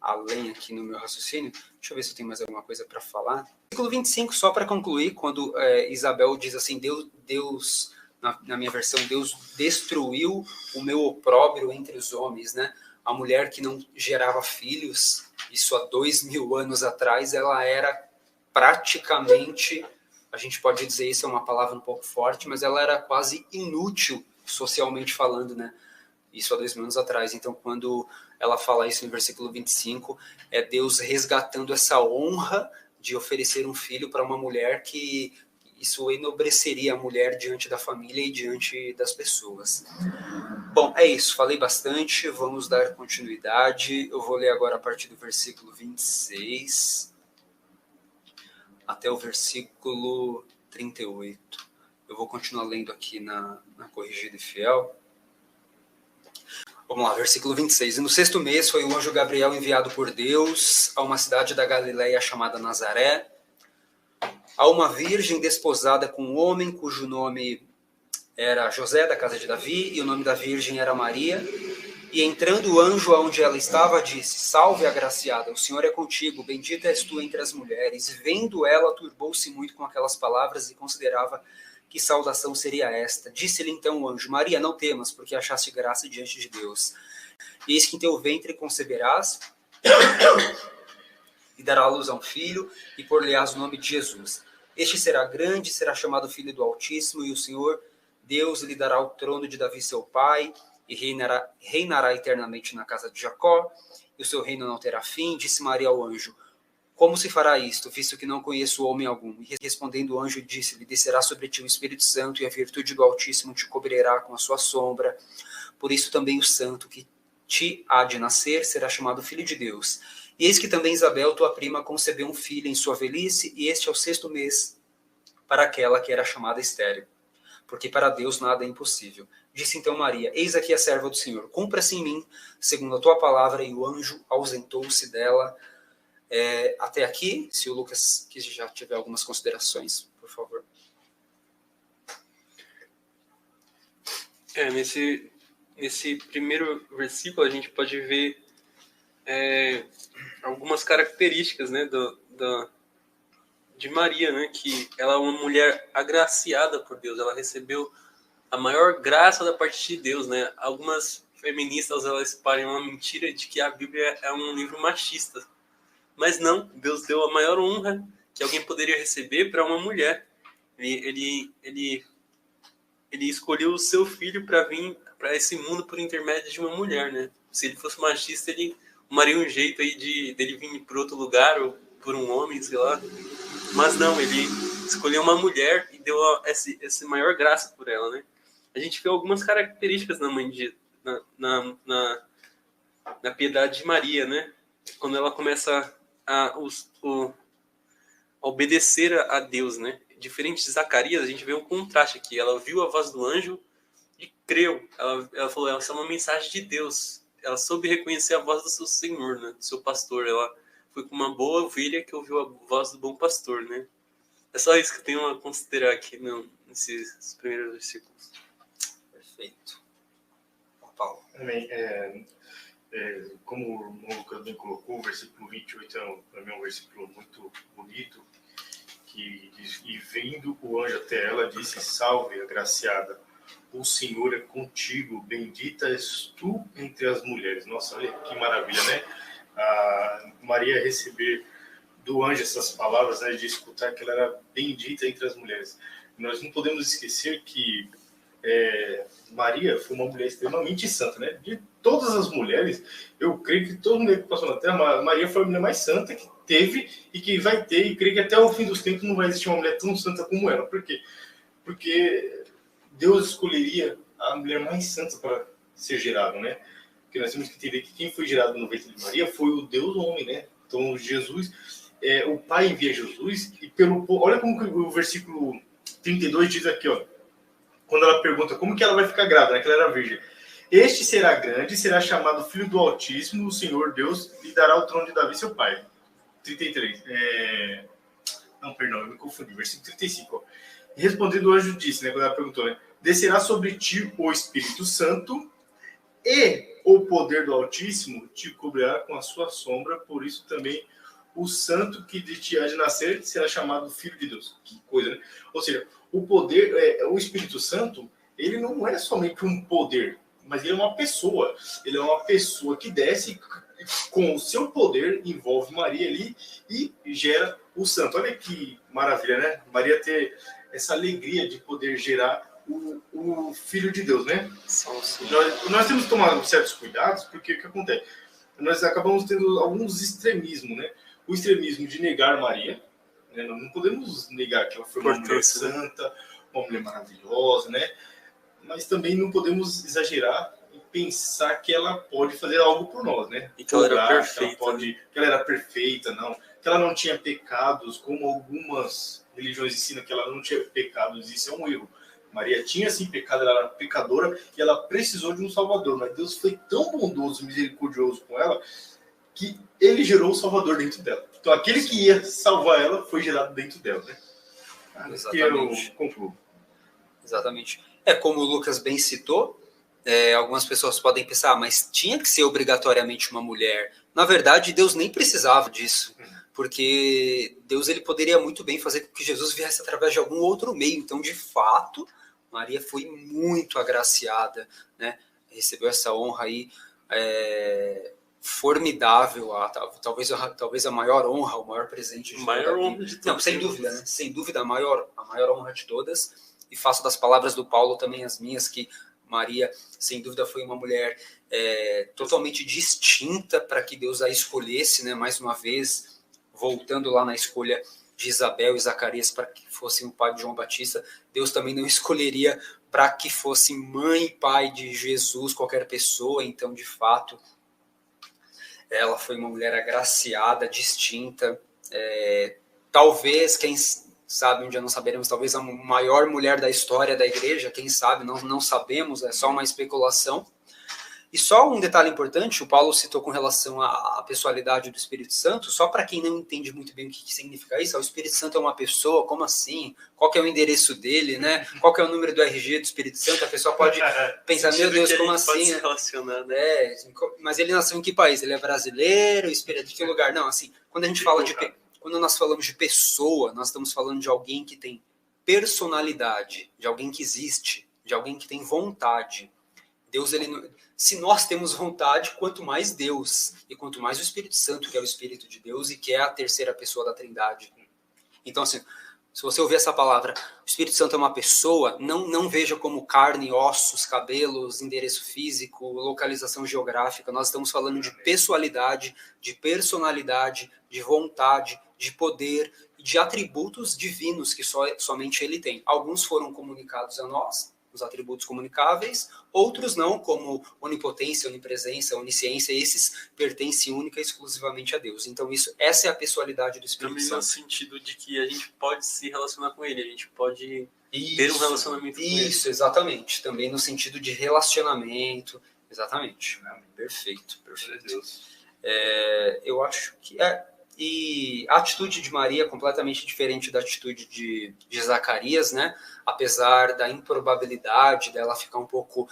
além aqui no meu raciocínio. Deixa eu ver se eu tenho mais alguma coisa para falar. Versículo 25, só para concluir, quando Isabel diz assim, Deus na minha versão, Deus destruiu o meu opróbrio entre os homens, né? A mulher que não gerava filhos, isso há 2000 anos atrás, ela era praticamente, a gente pode dizer isso, é uma palavra um pouco forte, mas ela era quase inútil, socialmente falando, né? Isso há 2000 anos atrás. Então, quando ela fala isso no versículo 25, é Deus resgatando essa honra de oferecer um filho para uma mulher, que isso enobreceria a mulher diante da família e diante das pessoas. Bom, é isso. Falei bastante, vamos dar continuidade. Eu vou ler agora a partir do versículo 26 até o versículo 38. Eu vou continuar lendo aqui na Corrigida e Fiel. Vamos lá, versículo 26. E no 6º mês foi o anjo Gabriel enviado por Deus a uma cidade da Galileia chamada Nazaré, a uma virgem desposada com um homem cujo nome era José, da casa de Davi, e o nome da virgem era Maria. E entrando o anjo aonde ela estava, disse, salve agraciada, o Senhor é contigo, bendita és tu entre as mulheres. E vendo ela, turbou-se muito com aquelas palavras e considerava que saudação seria esta. Disse-lhe então o anjo, Maria, não temas, porque achaste graça diante de Deus. Eis que em teu ventre conceberás e dará à luz a um filho, e por-lhe-ás o nome de Jesus. Este será grande, será chamado Filho do Altíssimo, e o Senhor Deus lhe dará o trono de Davi seu pai, e reinará eternamente na casa de Jacó, e o seu reino não terá fim. Disse Maria ao anjo, como se fará isto, visto que não conheço homem algum? E respondendo o anjo, disse-lhe, descerá sobre ti o Espírito Santo, e a virtude do Altíssimo te cobrirá com a sua sombra. Por isso também o santo que te há de nascer será chamado Filho de Deus. E eis que também Isabel, tua prima, concebeu um filho em sua velhice, e este é o 6º mês para aquela que era chamada estéril. Porque para Deus nada é impossível. Disse então Maria, eis aqui a serva do Senhor, cumpra-se em mim, segundo a tua palavra, e o anjo ausentou-se dela. Até aqui, se o Lucas já tiver algumas considerações, por favor. Nesse primeiro versículo a gente pode ver algumas características, né, de Maria, né, que ela é uma mulher agraciada por Deus, ela recebeu a maior graça da parte de Deus, né? Algumas feministas elas espalham uma mentira de que a Bíblia é um livro machista. Mas não, Deus deu a maior honra que alguém poderia receber para uma mulher. Ele escolheu o seu filho para vir para esse mundo por intermédio de uma mulher, né? Se ele fosse machista, ele arrumaria um jeito aí dele vir por outro lugar ou por um homem, sei lá. Mas não, ele escolheu uma mulher e deu essa maior graça por ela, né? A gente vê algumas características na piedade de Maria, né? Quando ela começa obedecer a Deus, né? Diferente de Zacarias, a gente vê um contraste aqui. Ela ouviu a voz do anjo e creu. Ela falou, essa é uma mensagem de Deus. Ela soube reconhecer a voz do seu Senhor, né? Do seu pastor. Ela foi como uma boa ovelha que ouviu a voz do bom pastor, né? É só isso que eu tenho a considerar aqui nesses primeiros versículos. Perfeito. Paulo. Também, como o Lucas bem colocou, o versículo 28 é um versículo muito bonito, que diz, e vendo o anjo até ela, disse, salve, agraciada, o Senhor é contigo, bendita és tu entre as mulheres. Nossa, olha que maravilha, né? A Maria receber do anjo essas palavras, né, de escutar que ela era bendita entre as mulheres. Nós não podemos esquecer que Maria foi uma mulher extremamente santa, né? De todas as mulheres, eu creio que toda mulher que passou na Terra, Maria foi a mulher mais santa que teve e que vai ter, e creio que até o fim dos tempos não vai existir uma mulher tão santa como ela. Por quê? Porque Deus escolheria a mulher mais santa para ser gerado, né? Porque nós temos que entender que quem foi gerado no ventre de Maria foi o Deus homem, né? Então Jesus, o Pai envia Jesus e olha como que o versículo 32 diz aqui, ó. Quando ela pergunta como que ela vai ficar grávida, né, que ela era virgem. Este será grande, será chamado Filho do Altíssimo, o Senhor Deus lhe dará o trono de Davi, seu pai. 33. Não, perdão, eu me confundi. Versículo 35. Ó. E respondendo o anjo disse, né, quando ela perguntou, né, descerá sobre ti o Espírito Santo e o poder do Altíssimo te cobrirá com a sua sombra, por isso também o santo que de ti há de nascer será chamado Filho de Deus. Que coisa, né? Ou seja, o poder, o Espírito Santo, ele não é somente um poder, mas ele é uma pessoa. Ele é uma pessoa que desce com o seu poder, envolve Maria ali e gera o santo. Olha que maravilha, né? Maria ter essa alegria de poder gerar o Filho de Deus, né? Nós temos que tomar certos cuidados, porque o que acontece? Nós acabamos tendo alguns extremismos, né? O extremismo de negar Maria, né? Não podemos negar que ela foi uma mulher santa, uma mulher maravilhosa, né? Mas também não podemos exagerar e pensar que ela pode fazer algo por nós, né? E que ela era perfeita. Que ela era perfeita, não. Que ela não tinha pecados, como algumas religiões ensinam que ela não tinha pecados. Isso é um erro. Maria tinha sim pecado, ela era pecadora e ela precisou de um salvador. Mas Deus foi tão bondoso e misericordioso com ela que ele gerou o salvador dentro dela. Então aquele que ia salvar ela foi gerado dentro dela, né? Exatamente. Que eu concluo. Exatamente. Como o Lucas bem citou, algumas pessoas podem pensar, mas tinha que ser obrigatoriamente uma mulher. Na verdade, Deus nem precisava disso, porque Deus ele poderia muito bem fazer com que Jesus viesse através de algum outro meio. Então, de fato, Maria foi muito agraciada, né? Recebeu essa honra aí formidável, talvez a maior honra, o maior presente de maior honra de todas. Não, sem dúvida, né? Sem dúvida a maior honra de todas. E faço das palavras do Paulo também as minhas, que Maria, sem dúvida, foi uma mulher totalmente distinta para que Deus a escolhesse, né? Mais uma vez, voltando lá na escolha de Isabel e Zacarias para que fossem o pai de João Batista, Deus também não escolheria para que fosse mãe e pai de Jesus, qualquer pessoa. Então, de fato, ela foi uma mulher agraciada, distinta, talvez, quem sabe, um dia não saberemos, talvez a maior mulher da história da igreja, quem sabe, não sabemos, é só uma especulação. E só um detalhe importante, o Paulo citou com relação à pessoalidade do Espírito Santo, só para quem não entende muito bem o que significa isso, o Espírito Santo é uma pessoa, como assim? Qual que é o endereço dele, né? Qual que é o número do RG do Espírito Santo? A pessoa pode pensar, meu Deus, como assim? Mas ele nasceu em que país? Ele é brasileiro? Espírito de que lugar? Não, assim, quando nós falamos de pessoa, nós estamos falando de alguém que tem personalidade, de alguém que existe, de alguém que tem vontade. Deus, se nós temos vontade, quanto mais Deus, e quanto mais o Espírito Santo, que é o Espírito de Deus e que é a terceira pessoa da Trindade. Então, assim, se você ouvir essa palavra, o Espírito Santo é uma pessoa, não veja como carne, ossos, cabelos, endereço físico, localização geográfica. Nós estamos falando de pessoalidade, de personalidade, de vontade, de poder, de atributos divinos que somente ele tem. Alguns foram comunicados a nós, os atributos comunicáveis, outros não, como onipotência, onipresença, onisciência, esses pertencem única e exclusivamente a Deus. Então essa é a pessoalidade do Espírito Também Santo. no sentido de que a gente pode se relacionar com ele, a gente pode ter um relacionamento com ele. Isso, exatamente. Também no sentido de relacionamento, exatamente. Perfeito. Deus. Eu acho que e a atitude de Maria é completamente diferente da atitude de Zacarias, né? Apesar da improbabilidade dela ficar um pouco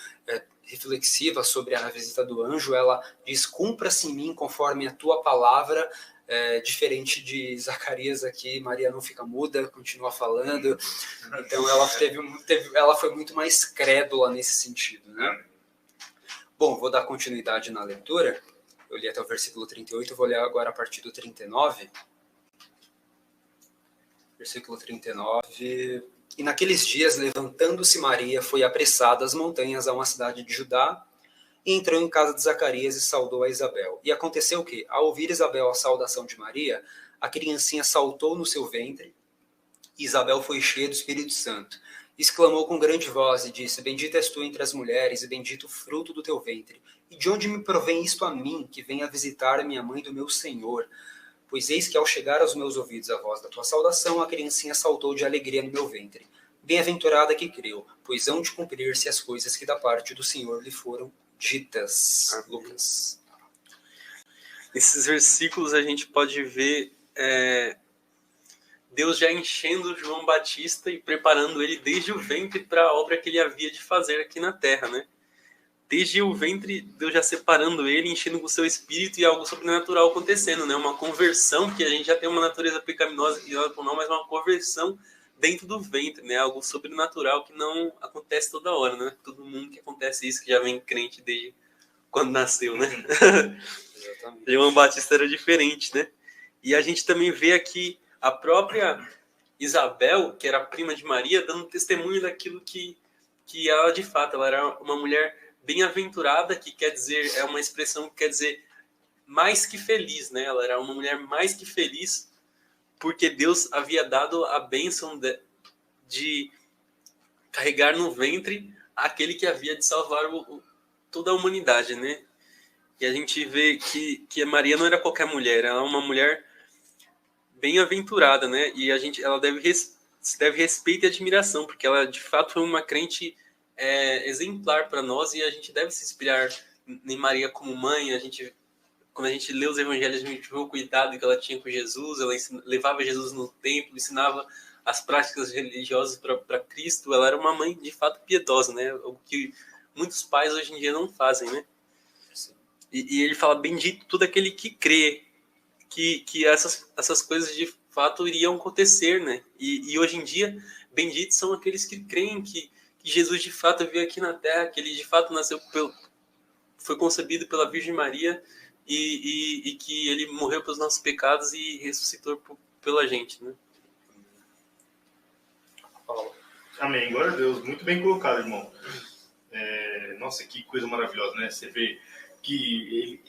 reflexiva sobre a visita do anjo, ela diz: cumpra-se em mim conforme a tua palavra. Diferente de Zacarias aqui, Maria não fica muda, continua falando. Então ela foi muito mais crédula nesse sentido, né? Bom, vou dar continuidade na leitura. Eu li até o versículo 38, vou ler agora a partir do 39. Versículo 39. E naqueles dias, levantando-se Maria, foi apressada às montanhas a uma cidade de Judá, e entrou em casa de Zacarias e saudou a Isabel. E aconteceu que, ao ouvir Isabel a saudação de Maria, a criancinha saltou no seu ventre, e Isabel foi cheia do Espírito Santo. Exclamou com grande voz e disse: bendita és tu entre as mulheres, e bendito o fruto do teu ventre. E de onde me provém isto a mim, que venha visitar a minha mãe do meu Senhor? Pois eis que ao chegar aos meus ouvidos a voz da tua saudação, a criancinha saltou de alegria no meu ventre. Bem-aventurada que creu, pois hão de cumprir-se as coisas que da parte do Senhor lhe foram ditas. Amém. Lucas. Nesses versículos a gente pode ver Deus já enchendo João Batista e preparando ele desde o ventre para a obra que ele havia de fazer aqui na terra, né? Desde o ventre, Deus já separando ele, enchendo com o seu espírito e algo sobrenatural acontecendo, né? Uma conversão, que a gente já tem uma natureza pecaminosa, mas uma conversão dentro do ventre, né? Algo sobrenatural que não acontece toda hora, né? Todo mundo que acontece isso, que já vem crente desde quando nasceu, né? Exatamente. João Batista era diferente, né? E a gente também vê aqui a própria Isabel, que era prima de Maria, dando testemunho daquilo que ela, de fato, ela era uma mulher bem-aventurada, que quer dizer, é uma expressão que quer dizer mais que feliz, né? Ela era uma mulher mais que feliz, porque Deus havia dado a bênção de carregar no ventre aquele que havia de salvar toda a humanidade, né? E a gente vê que a Maria não era qualquer mulher, ela é uma mulher bem-aventurada, né? E ela deve respeito e admiração, porque ela de fato foi uma crente exemplar para nós, e a gente deve se inspirar em Maria como mãe. Quando a gente lê os evangelhos, a gente vê o cuidado que ela tinha com Jesus. Ela levava Jesus no templo, ensinava as práticas religiosas para Cristo. Ela era uma mãe de fato piedosa, né? O que muitos pais hoje em dia não fazem, né? E ele fala: bendito todo aquele que crê que essas coisas de fato iriam acontecer, né? E hoje em dia, benditos são aqueles que creem que Jesus de fato veio aqui na Terra, que ele de fato foi concebido pela Virgem Maria, e que ele morreu pelos nossos pecados e ressuscitou pela gente, né? Amém. Glória a Deus. Muito bem colocado, irmão. Nossa, que coisa maravilhosa, né? Você vê que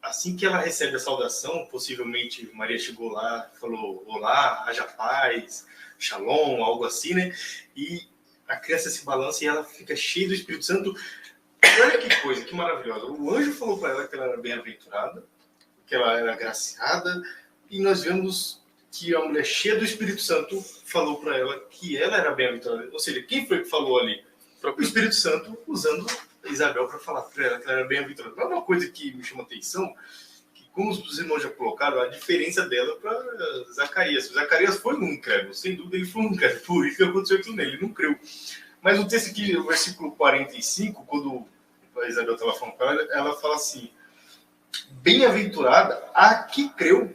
assim que ela recebe a saudação, possivelmente Maria chegou lá, falou: olá, haja paz, shalom, algo assim, né? E a criança se balança e ela fica cheia do Espírito Santo. E olha que coisa, que maravilhosa. O anjo falou para ela que ela era bem-aventurada, que ela era agraciada, e nós vemos que a mulher cheia do Espírito Santo falou para ela que ela era bem-aventurada. Ou seja, quem foi que falou ali? O Espírito Santo usando Isabel para falar para ela que ela era bem-aventurada. Mas uma coisa que me chama atenção, que como os irmãos já colocaram, a diferença dela para Zacarias. Zacarias foi um incrédulo, sem dúvida ele foi um incrédulo, por isso que aconteceu aquilo nele, ele não creu. Mas o texto aqui, o versículo 45, quando a Isabel estava falando para ela fala assim: bem-aventurada a que creu.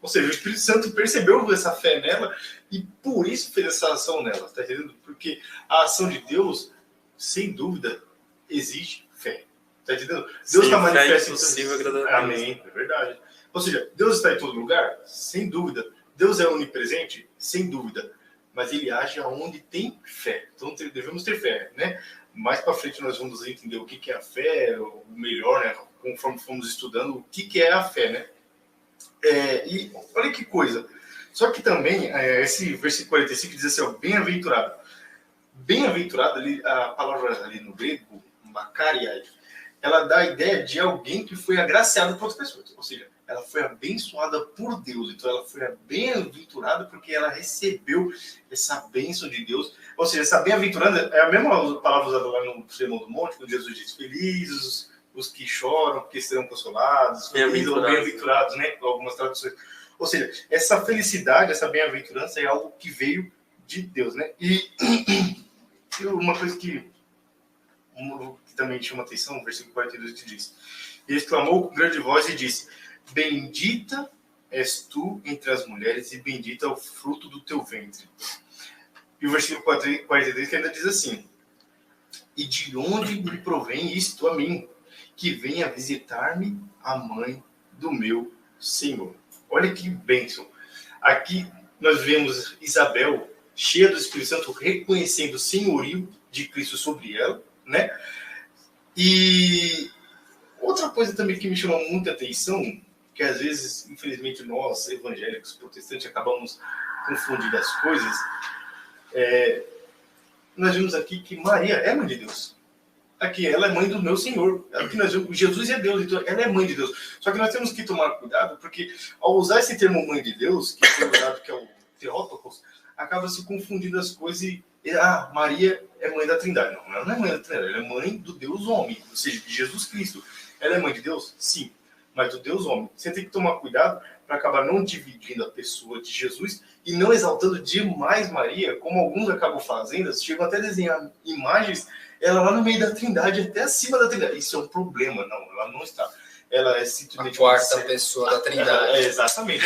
Ou seja, o Espírito Santo percebeu essa fé nela e por isso fez essa ação nela, tá entendendo? Porque a ação de Deus, sem dúvida, exige fé. Tá entendendo? Deus está manifestando. Amém, é verdade. Ou seja, Deus está em todo lugar? Sem dúvida. Deus é onipresente? Sem dúvida. Mas ele age aonde tem fé. Então devemos ter fé, né? Mais para frente nós vamos entender o que é a fé, o melhor, né? Conforme fomos estudando o que é a fé, né? E olha que coisa. Só que também, esse versículo 45 diz assim, ó, bem-aventurado. bem-aventurado, ali, a palavra ali no grego, makariai, ela dá a ideia de alguém que foi agraciado por outras pessoas. Ou seja, ela foi abençoada por Deus. Então, ela foi bem-aventurada porque ela recebeu essa bênção de Deus. Ou seja, essa bem-aventurada é a mesma palavra usada lá no Sermão do Monte, quando Jesus diz: felizes os que choram, porque serão consolados. Felizes ou bem-aventurados, né? Algumas traduções. Ou seja, essa felicidade, essa bem-aventurança é algo que veio de Deus, né? E uma coisa que também chama atenção, no versículo 42 que diz: ele exclamou com grande voz e disse: bendita és tu entre as mulheres e bendito é o fruto do teu ventre. E o versículo 43 que ainda diz assim: e de onde me provém isto a mim, que venha visitar-me a mãe do meu Senhor? Olha que bênção. Aqui nós vemos Isabel, cheia do Espírito Santo, reconhecendo o senhorio de Cristo sobre ela, né? E outra coisa também que me chamou muita atenção, que às vezes, infelizmente, nós, evangélicos, protestantes, acabamos confundindo as coisas, nós vimos aqui que Maria é mãe de Deus. Aqui, ela é mãe do meu Senhor. Aqui nós vemos, Jesus é Deus, então ela é mãe de Deus. Só que nós temos que tomar cuidado, porque ao usar esse termo mãe de Deus, que foi usado, que é o Theotokos, acaba se confundindo as coisas e Maria é mãe da Trindade. Não, ela não é mãe da Trindade, ela é mãe do Deus homem, ou seja, de Jesus Cristo. Ela é mãe de Deus? Sim, mas do Deus homem. Você tem que tomar cuidado para acabar não dividindo a pessoa de Jesus e não exaltando demais Maria, como alguns acabam fazendo, chegam até a desenhar imagens, ela lá no meio da Trindade, até acima da Trindade. Isso é um problema, não, ela não está. Ela é simplesmente a quarta pessoa da Trindade. Exatamente,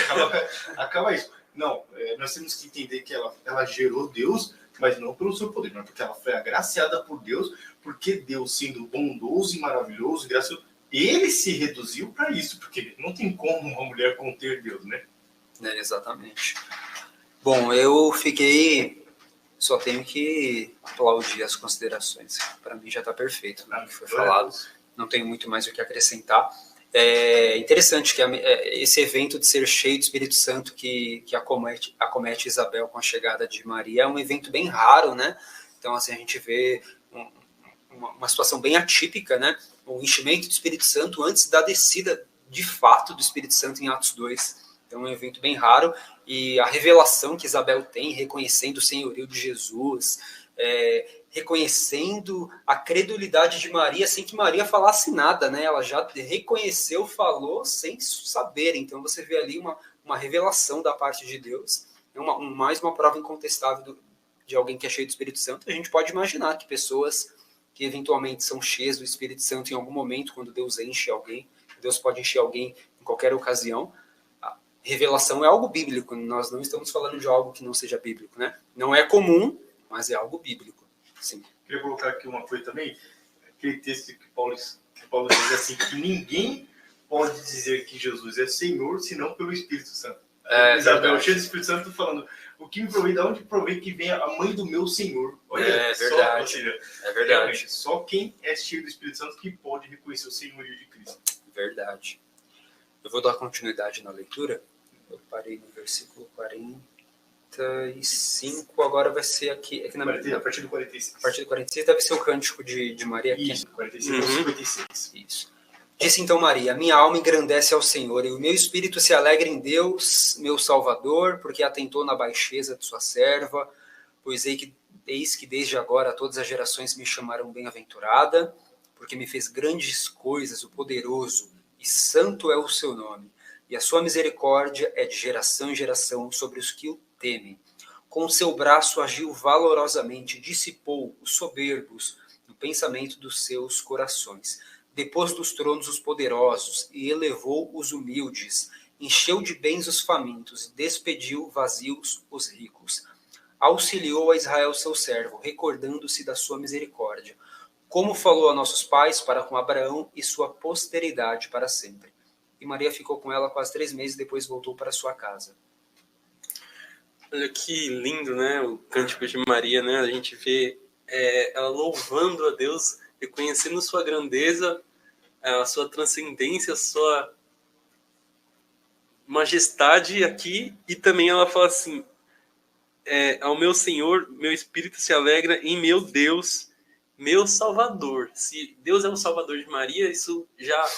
acaba isso. Não, nós temos que entender que ela gerou Deus, mas não pelo seu poder, mas porque ela foi agraciada por Deus, porque Deus, sendo bondoso e maravilhoso e gracioso, ele se reduziu para isso, porque não tem como uma mulher conter Deus, né? Exatamente. Bom, eu só tenho que aplaudir as considerações. Para mim já está perfeito o que foi falado. Não tenho muito mais o que acrescentar. É interessante que esse evento de ser cheio do Espírito Santo que acomete Isabel com a chegada de Maria é um evento bem raro, né? Então, assim, a gente vê uma situação bem atípica, né? O enchimento do Espírito Santo antes da descida, de fato, do Espírito Santo em Atos 2. Então, é um evento bem raro. E a revelação que Isabel tem, reconhecendo o senhorio de Jesus, reconhecendo a credulidade de Maria sem que Maria falasse nada, né? Ela já reconheceu, falou sem saber. Então, você vê ali uma revelação da parte de Deus. Mais uma prova incontestável de alguém que é cheio do Espírito Santo. A gente pode imaginar que pessoas que eventualmente são cheias do Espírito Santo em algum momento, quando Deus enche alguém, Deus pode encher alguém em qualquer ocasião. A revelação é algo bíblico, nós não estamos falando de algo que não seja bíblico, né? Não é comum, mas é algo bíblico. Sim. Queria colocar aqui uma coisa também, aquele texto que Paulo diz assim, que ninguém pode dizer que Jesus é Senhor, senão pelo Espírito Santo. Isabel, cheia do Espírito Santo, falando: o que me provei, de onde provei que vem a mãe do meu Senhor? Olha, é verdade. Só, seja, é verdade. Só quem é cheio do Espírito Santo que pode reconhecer o senhorio de Cristo. Verdade. Eu vou dar continuidade na leitura. Eu parei no versículo 45, agora vai ser aqui a partir do 46. A partir do 46 deve ser o cântico de Maria aqui. Isso, 45 ou 56. Isso. Disse então Maria: minha alma engrandece ao Senhor, e o meu espírito se alegra em Deus, meu Salvador, porque atentou na baixeza de sua serva, pois eis que desde agora todas as gerações me chamarão bem-aventurada, porque me fez grandes coisas o poderoso, e santo é o seu nome, e a sua misericórdia é de geração em geração sobre os que o temem. Com o seu braço agiu valorosamente, dissipou os soberbos no pensamento dos seus corações. Depôs dos tronos os poderosos e elevou os humildes, encheu de bens os famintos e despediu vazios os ricos. Auxiliou a Israel seu servo, recordando-se da sua misericórdia, como falou a nossos pais para com Abraão e sua posteridade para sempre. E Maria ficou com ela quase 3 meses, depois voltou para sua casa. Olha que lindo, né? O cântico de Maria, né? A gente vê ela louvando a Deus, reconhecendo sua grandeza, a sua transcendência, a sua majestade aqui, e também ela fala assim: ao meu Senhor, meu espírito se alegra em meu Deus, meu Salvador. Se Deus é o Salvador de Maria, isso já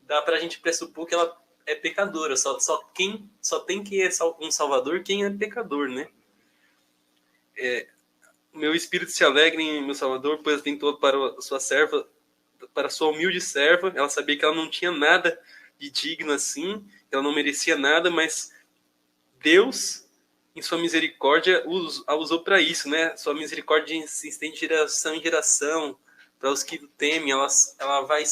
dá para a gente pressupor que ela é pecadora. Só tem que é um Salvador quem é pecador, né? Meu espírito se alegra em meu Salvador, pois atentou para a sua serva, para a sua humilde serva. Ela sabia que ela não tinha nada de digno assim, ela não merecia nada, mas Deus, em sua misericórdia, a usou para isso, né? Sua misericórdia se estende de geração em geração para os que o temem. Ela vai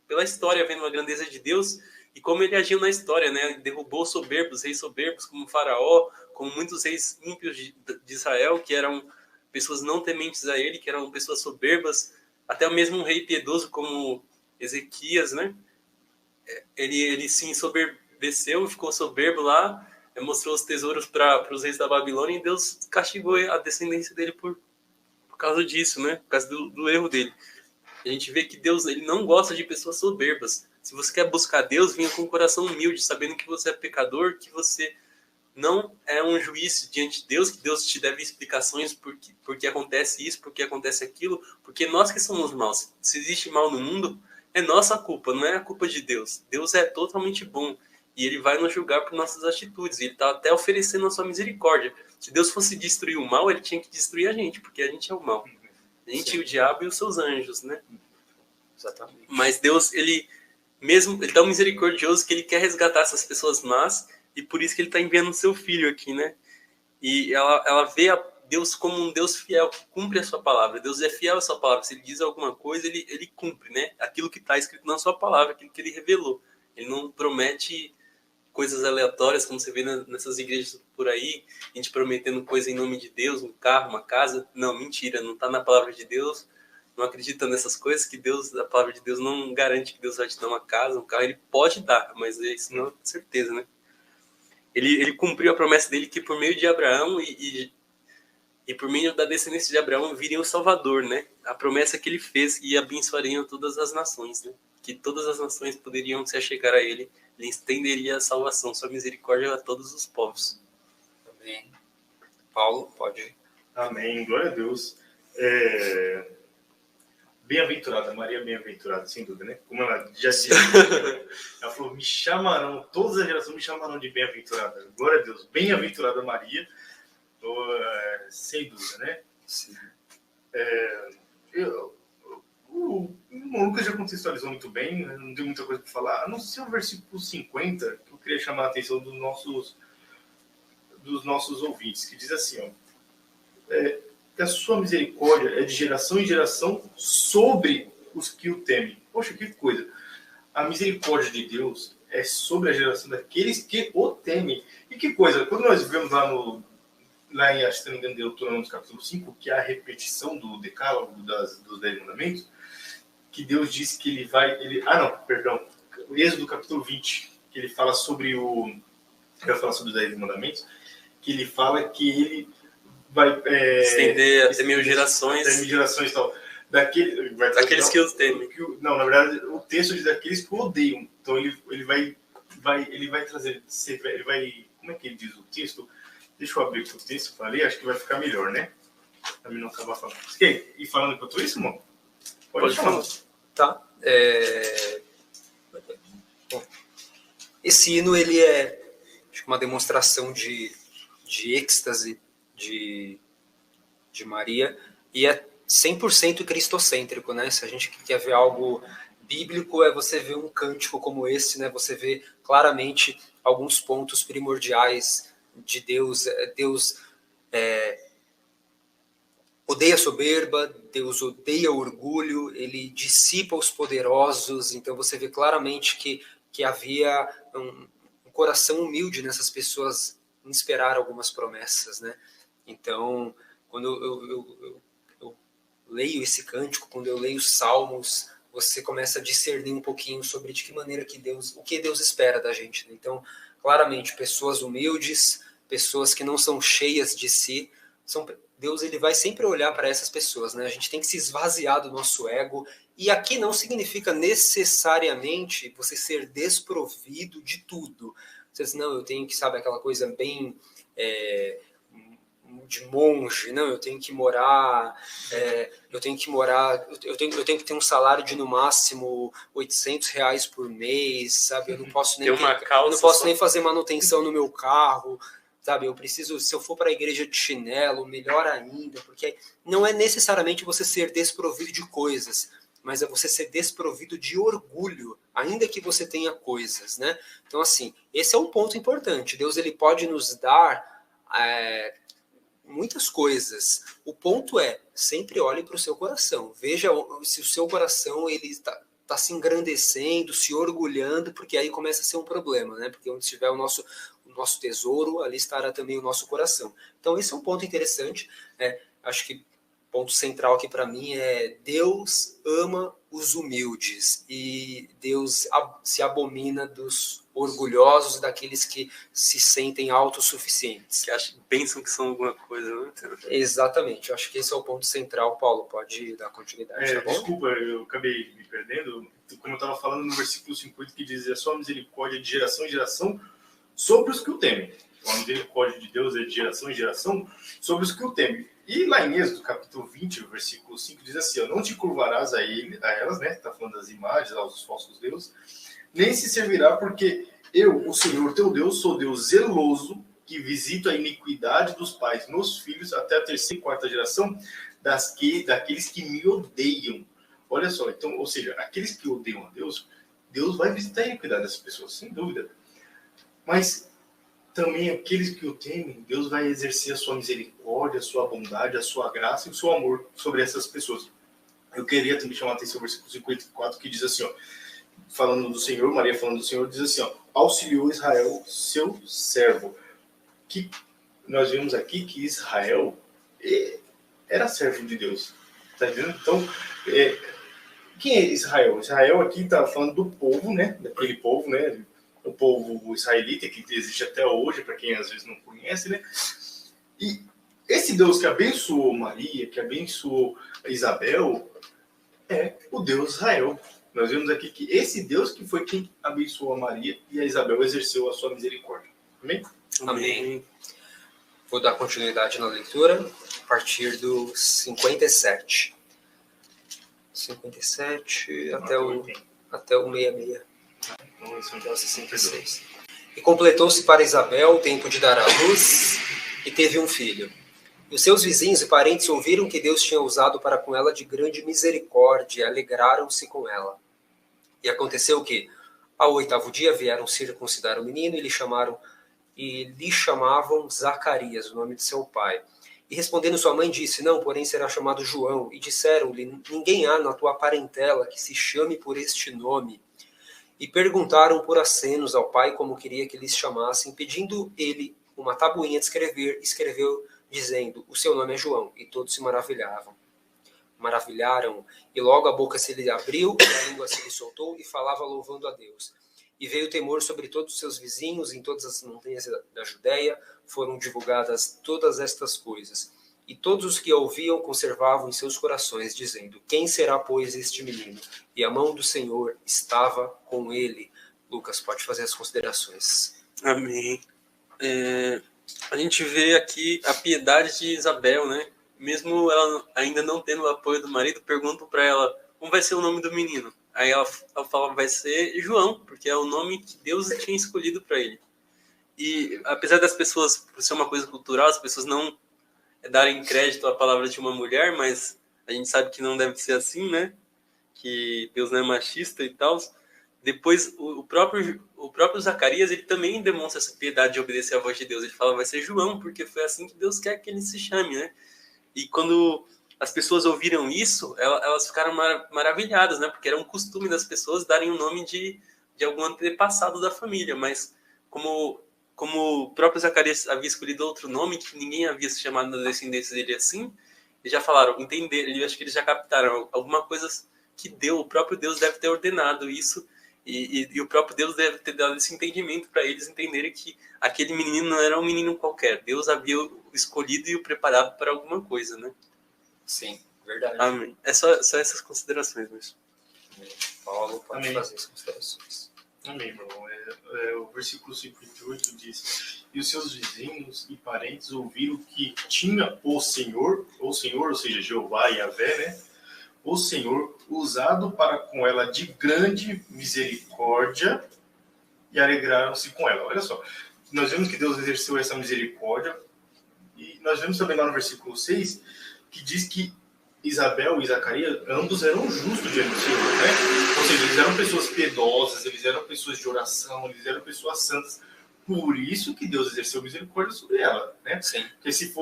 pela história vendo a grandeza de Deus e como ele agiu na história, né? Ele derrubou reis soberbos como Faraó, como muitos reis ímpios de Israel, que eram pessoas não tementes a ele, que eram pessoas soberbas, até o mesmo um rei piedoso como Ezequias, né? Ele se ensoberbeceu, ficou soberbo lá, mostrou os tesouros para os reis da Babilônia, e Deus castigou a descendência dele por causa disso, né? Por causa do erro dele. A gente vê que Deus, ele não gosta de pessoas soberbas. Se você quer buscar Deus, venha com um coração humilde, sabendo que você é pecador, que você não é um juiz diante de Deus, que Deus te deve explicações porque acontece isso, porque acontece aquilo, porque nós que somos maus. Se existe mal no mundo, é nossa culpa, não é a culpa de Deus. Deus é totalmente bom e ele vai nos julgar por nossas atitudes. Ele está até oferecendo a sua misericórdia. Se Deus fosse destruir o mal, ele tinha que destruir a gente, porque a gente é o mal. A gente, o diabo e os seus anjos, né? Exatamente. Mas Deus, ele é tão misericordioso que ele quer resgatar essas pessoas más, e por isso que ele está enviando o seu filho aqui, né? E ela vê a Deus como um Deus fiel, que cumpre a sua palavra. Deus é fiel à sua palavra. Se ele diz alguma coisa, ele cumpre, né? Aquilo que está escrito na sua palavra, aquilo que ele revelou. Ele não promete coisas aleatórias, como você vê nessas igrejas por aí, a gente prometendo coisa em nome de Deus, um carro, uma casa. Não, mentira, não está na palavra de Deus. Não acredita nessas coisas, que a palavra de Deus não garante que Deus vai te dar uma casa, um carro. Ele pode dar, mas isso não é certeza, né? Ele cumpriu a promessa dele que por meio de Abraão e por meio da descendência de Abraão viria o Salvador, né? A promessa que ele fez e abençoariam todas as nações, né? Que todas as nações poderiam se achegar a ele, ele estenderia a salvação, sua misericórdia a todos os povos. Amém. Paulo, pode ir. Amém, glória a Deus. Bem-aventurada, Maria bem-aventurada, sem dúvida, né? Como ela já disse, ela falou, todas as gerações me chamarão de bem-aventurada. Glória a Deus, bem-aventurada Maria, sem dúvida, né? Sim. O Lucas já contextualizou muito bem, né? Não tem muita coisa para falar, a não ser o versículo 50, que eu queria chamar a atenção dos nossos ouvintes, que diz assim, ó, que a sua misericórdia é de geração em geração sobre os que o temem. Poxa, que coisa! A misericórdia de Deus é sobre a geração daqueles que o temem. E que coisa! Quando nós vemos lá em, se não me engano, Deuteronômio capítulo 5, que é a repetição do decálogo dos 10 mandamentos, que Deus diz que ele vai... o Êxodo capítulo 20, que ele fala sobre vai falar sobre os 10 mandamentos, que ele fala que ele vai estender até 1000 gerações. Até 1000 gerações e tal. Daqueles que o temem. Não, na verdade, o texto diz daqueles que o odeiam. Então ele vai trazer. Ele vai. Como é que ele diz o texto? Deixa eu abrir o texto para ler, acho que vai ficar melhor, né? Pra mim não acabar falando. Você quer ir falando enquanto isso, irmão? Pode falar. Tá. Bom, esse hino, ele é uma demonstração de êxtase de Maria, e é 100% cristocêntrico, né? Se a gente quer ver algo bíblico, você vê um cântico como esse, né? Você vê claramente alguns pontos primordiais de Deus. Deus odeia a soberba, Deus odeia o orgulho, ele dissipa os poderosos. Então você vê claramente que havia um coração humilde nessas pessoas em esperar algumas promessas, né? Então, quando eu leio esse cântico, quando eu leio os salmos, você começa a discernir um pouquinho sobre de que maneira o que Deus espera da gente, né? Então, claramente, pessoas humildes, pessoas que não são cheias de si, Deus, ele vai sempre olhar para essas pessoas, né? A gente tem que se esvaziar do nosso ego, e aqui não significa necessariamente você ser desprovido de tudo. Você diz, não, eu tenho que, sabe, aquela coisa bem de monge, não, eu tenho que morar, eu tenho que ter um salário de no máximo R$ 800 por mês, sabe? Eu não posso nem fazer manutenção no meu carro, sabe? Eu preciso, se eu for para a igreja de chinelo, melhor ainda, porque não é necessariamente você ser desprovido de coisas, mas é você ser desprovido de orgulho, ainda que você tenha coisas, né? Então, assim, esse é um ponto importante. Deus, ele pode nos dar muitas coisas. O ponto é, sempre olhe para o seu coração. Veja se o seu coração ele está se engrandecendo, se orgulhando, porque aí começa a ser um problema, né? Porque onde estiver o nosso tesouro, ali estará também o nosso coração. Então, esse é um ponto interessante. Acho que ponto central aqui para mim é Deus ama os humildes e Deus se abomina dos orgulhosos, daqueles que se sentem autossuficientes. Que pensam que são alguma coisa, né? Exatamente, eu acho que esse é o ponto central. Paulo, pode dar continuidade, tá bom? Desculpa, eu acabei me perdendo. Como eu estava falando no versículo 50, que diz: a sua misericórdia de geração em geração sobre os que o temem. A misericórdia de Deus é de geração em geração sobre os que o temem. E lá em Êxodo, capítulo 20, versículo 5, diz assim: não te curvarás a elas, né? Está falando das imagens, aos falsos deuses, nem se servirá, porque eu, o Senhor teu Deus, sou Deus zeloso, que visito a iniquidade dos pais nos filhos até a terceira e quarta geração daqueles que me odeiam. Olha só, então, ou seja, aqueles que odeiam a Deus, Deus vai visitar a iniquidade dessas pessoas, sem dúvida. Mas também aqueles que o temem, Deus vai exercer a sua misericórdia, a sua bondade, a sua graça e o seu amor sobre essas pessoas. Eu queria também chamar a atenção ao versículo 54, que diz assim, ó, falando do Senhor, Maria falando do Senhor, diz assim, ó: auxiliou Israel, seu servo. Que nós vemos aqui que Israel era servo de Deus. Tá entendendo? Então, quem é Israel? Israel aqui está falando do povo, né? Daquele povo, né? O povo israelita, que existe até hoje, para quem às vezes não conhece, né? E esse Deus que abençoou Maria, que abençoou Isabel, é o Deus Israel. Nós vemos aqui que esse Deus que foi quem abençoou a Maria e a Isabel exerceu a sua misericórdia. Amém? Amém. Vou dar continuidade na leitura a partir do 57. 57 até o 66. Então, 66. E completou-se para Isabel o tempo de dar à luz, e teve um filho. E os seus vizinhos e parentes ouviram que Deus tinha usado para com ela de grande misericórdia e alegraram-se com ela. E aconteceu que, ao 8º dia, vieram circuncidar o menino e lhe chamavam Zacarias, o nome de seu pai. E respondendo sua mãe, disse: não, porém será chamado João. E disseram-lhe: ninguém há na tua parentela que se chame por este nome. E perguntaram por acenos ao pai como queria que lhes chamassem, pedindo ele uma tabuinha de escrever. Escreveu, dizendo: o seu nome é João. E todos se maravilharam, e logo a boca se lhe abriu, e a língua se lhe soltou, e falava louvando a Deus. E veio temor sobre todos os seus vizinhos, em todas as montanhas da Judéia foram divulgadas todas estas coisas. E todos os que a ouviam conservavam em seus corações, dizendo: quem será, pois, este menino? E a mão do Senhor estava com ele. Lucas, pode fazer as considerações. Amém. A gente vê aqui a piedade de Isabel, né? Mesmo ela ainda não tendo o apoio do marido, perguntam para ela como vai ser o nome do menino. Aí ela fala: vai ser João, porque é o nome que Deus tinha escolhido para ele. E apesar das pessoas, por ser uma coisa cultural, as pessoas não darem crédito à palavra de uma mulher, mas a gente sabe que não deve ser assim, né? Que Deus não é machista e tal. Depois, o próprio Zacarias, ele também demonstra essa piedade de obedecer à voz de Deus. Ele fala: vai ser João, porque foi assim que Deus quer que ele se chame, né? E quando as pessoas ouviram isso, elas ficaram maravilhadas, né? Porque era um costume das pessoas darem o nome de algum antepassado da família, mas como o próprio Zacarias havia escolhido outro nome, que ninguém havia se chamado na descendência dele assim, eles já falaram, entenderam, acho que eles já captaram alguma coisa que o próprio Deus deve ter ordenado isso, e o próprio Deus deve ter dado esse entendimento para eles entenderem que aquele menino não era um menino qualquer, Deus havia escolhido e o preparado para alguma coisa, né? Sim, verdade. Amém. É só essas considerações mesmo. Paulo, pode Amém. fazer as considerações. Amém, meu irmão. O versículo 58 diz: e os seus vizinhos e parentes ouviram que tinha o Senhor, ou seja, Jeová e Yahvé, né? O Senhor usado para com ela de grande misericórdia e alegraram-se com ela. Olha só, nós vemos que Deus exerceu essa misericórdia e nós vemos também lá no versículo 6 que diz que Isabel e Zacarias, ambos eram justos diante do Senhor, né? Ou seja, eles eram pessoas piedosas, eles eram pessoas de oração, eles eram pessoas santas. Por isso que Deus exerceu misericórdia sobre ela, né? Sim. Porque se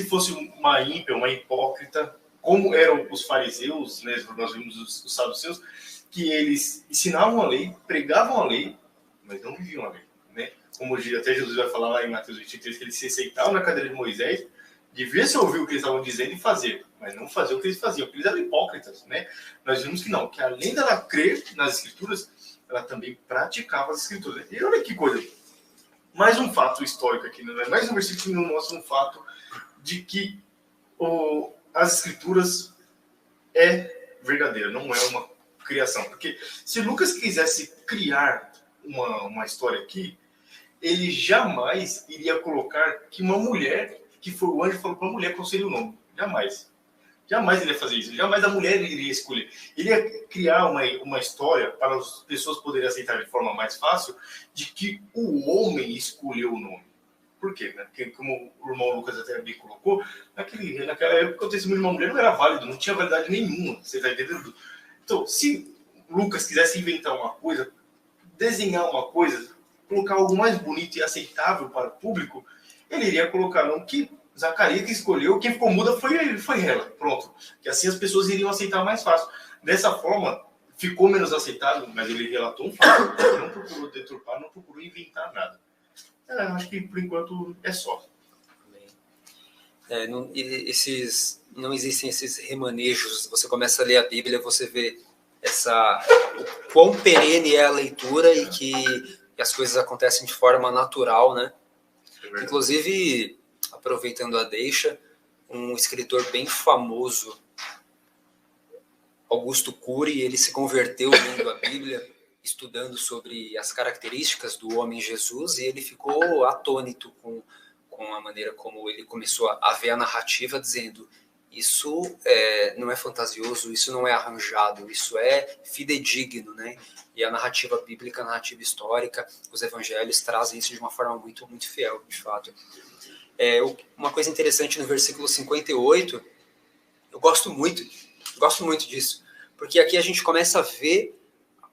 fosse uma ímpia, uma hipócrita, como eram os fariseus, né? Nós vimos os saduceus, que eles ensinavam a lei, pregavam a lei, mas não viviam a lei, né? Como até Jesus vai falar lá em Mateus 23, que eles se sentavam na cadeira de Moisés, devia se ouvir o que eles estavam dizendo e fazer, mas não fazer o que eles faziam, porque eles eram hipócritas, né? Nós vimos que não, que além dela crer nas Escrituras, ela também praticava as Escrituras. E olha que coisa, mais um fato histórico aqui, né? Mais um versículo que nos mostra um fato de que as Escrituras é verdadeira, não é uma criação. Porque se Lucas quisesse criar uma história aqui, ele jamais iria colocar que uma mulher, que foi o anjo falou para a mulher qual seria o nome. Jamais. Jamais ele ia fazer isso. Jamais a mulher iria escolher. Ele ia criar uma história para as pessoas poderem aceitar de forma mais fácil de que o homem escolheu o nome. Por quê? Porque, como o irmão Lucas até bem colocou, naquela época o testemunho de uma mulher não era válido, não tinha validade nenhuma. Você está entendendo? Então, se Lucas quisesse inventar uma coisa, desenhar uma coisa, colocar algo mais bonito e aceitável para o público, ele iria colocar não que Zacarias que escolheu, quem ficou muda foi ela. Pronto. Que assim as pessoas iriam aceitar mais fácil. Dessa forma, ficou menos aceitável, mas ele relatou um fato. Ele não procurou deturpar, não procurou inventar nada. Acho que por enquanto é só. Não existem esses remanejos. Você começa a ler a Bíblia, você vê o quão perene é a leitura e que as coisas acontecem de forma natural, né? Inclusive, aproveitando a deixa, um escritor bem famoso, Augusto Cury, ele se converteu lendo a Bíblia, estudando sobre as características do homem Jesus, e ele ficou atônito com a maneira como ele começou a ver a narrativa, dizendo: isso não é fantasioso, isso não é arranjado, isso é fidedigno, né? E a narrativa bíblica, a narrativa histórica, os evangelhos trazem isso de uma forma muito, muito fiel, de fato. Uma coisa interessante no versículo 58, eu gosto muito disso, porque aqui a gente começa a ver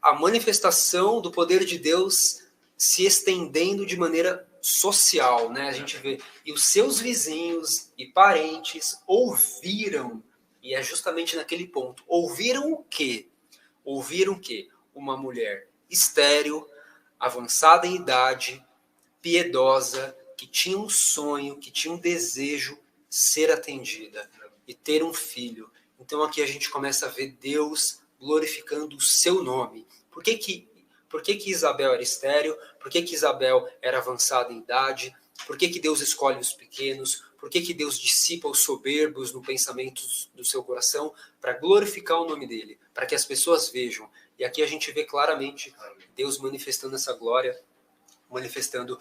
a manifestação do poder de Deus se estendendo de maneira social, né? A gente vê, e os seus vizinhos e parentes ouviram, e é justamente naquele ponto, ouviram o quê? Ouviram que uma mulher estéril, avançada em idade, piedosa, que tinha um sonho, que tinha um desejo ser atendida e ter um filho. Então aqui a gente começa a ver Deus glorificando o seu nome. Por que Isabel era estéril? Por que Isabel era avançada em idade? Por que Deus escolhe os pequenos? Por que Deus dissipa os soberbos no pensamento do seu coração? Para glorificar o nome dele, para que as pessoas vejam. E aqui a gente vê claramente Deus manifestando essa glória, manifestando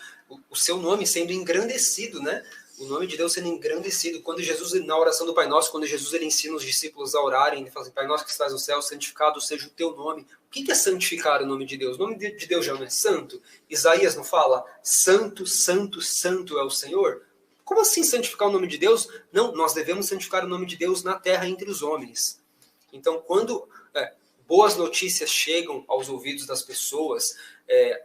o seu nome sendo engrandecido, né? O nome de Deus sendo engrandecido. Quando Jesus, na oração do Pai Nosso, quando Jesus ele ensina os discípulos a orarem, ele fala assim: Pai Nosso que estás no céu, santificado seja o teu nome. O que é santificar o nome de Deus? O nome de Deus já não é santo? Isaías não fala: Santo, santo, santo é o Senhor? Como assim santificar o nome de Deus? Não, nós devemos santificar o nome de Deus na terra entre os homens. Então, quando boas notícias chegam aos ouvidos das pessoas,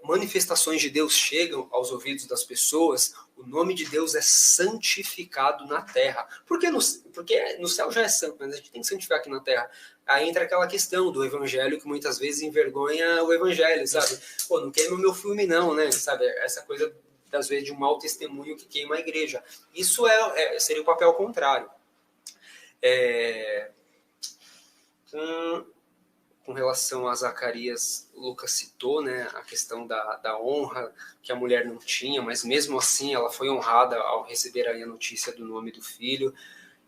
manifestações de Deus chegam aos ouvidos das pessoas, o nome de Deus é santificado na terra. Porque no céu já é santo, mas a gente tem que santificar aqui na terra. Aí entra aquela questão do evangelho que muitas vezes envergonha o evangelho, sabe? Pô, não queima o meu filme não, né? Sabe? Essa coisa, às vezes, de um mau testemunho que queima a igreja. Isso seria o papel contrário. Com relação a Zacarias, Lucas citou, né, a questão da honra que a mulher não tinha, mas mesmo assim ela foi honrada ao receber aí a notícia do nome do filho.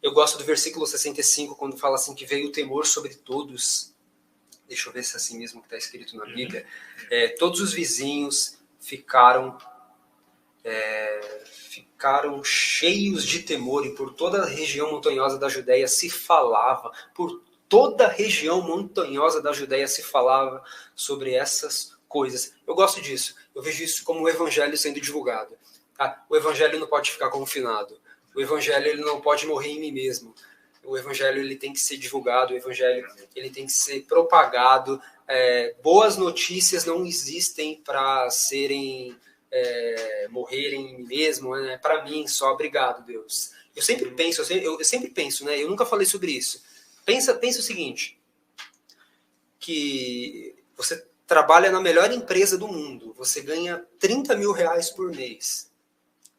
Eu gosto do versículo 65, quando fala assim que veio o temor sobre todos. Deixa eu ver se é assim mesmo que está escrito na Bíblia. Todos os vizinhos ficaram ficaram cheios de temor, e por toda a região montanhosa da Judéia se falava, por toda a região montanhosa da Judéia se falava sobre essas coisas. Eu gosto disso, eu vejo isso como o evangelho sendo divulgado. O evangelho não pode ficar confinado, o evangelho ele não pode morrer em mim mesmo. O evangelho ele tem que ser divulgado, o evangelho ele tem que ser propagado. Boas notícias não existem para serem morrerem em mim mesmo, né? Para mim só. Obrigado, Deus. Eu sempre penso, né? Eu nunca falei sobre isso. Pensa o seguinte, que você trabalha na melhor empresa do mundo, você ganha 30 mil reais por mês,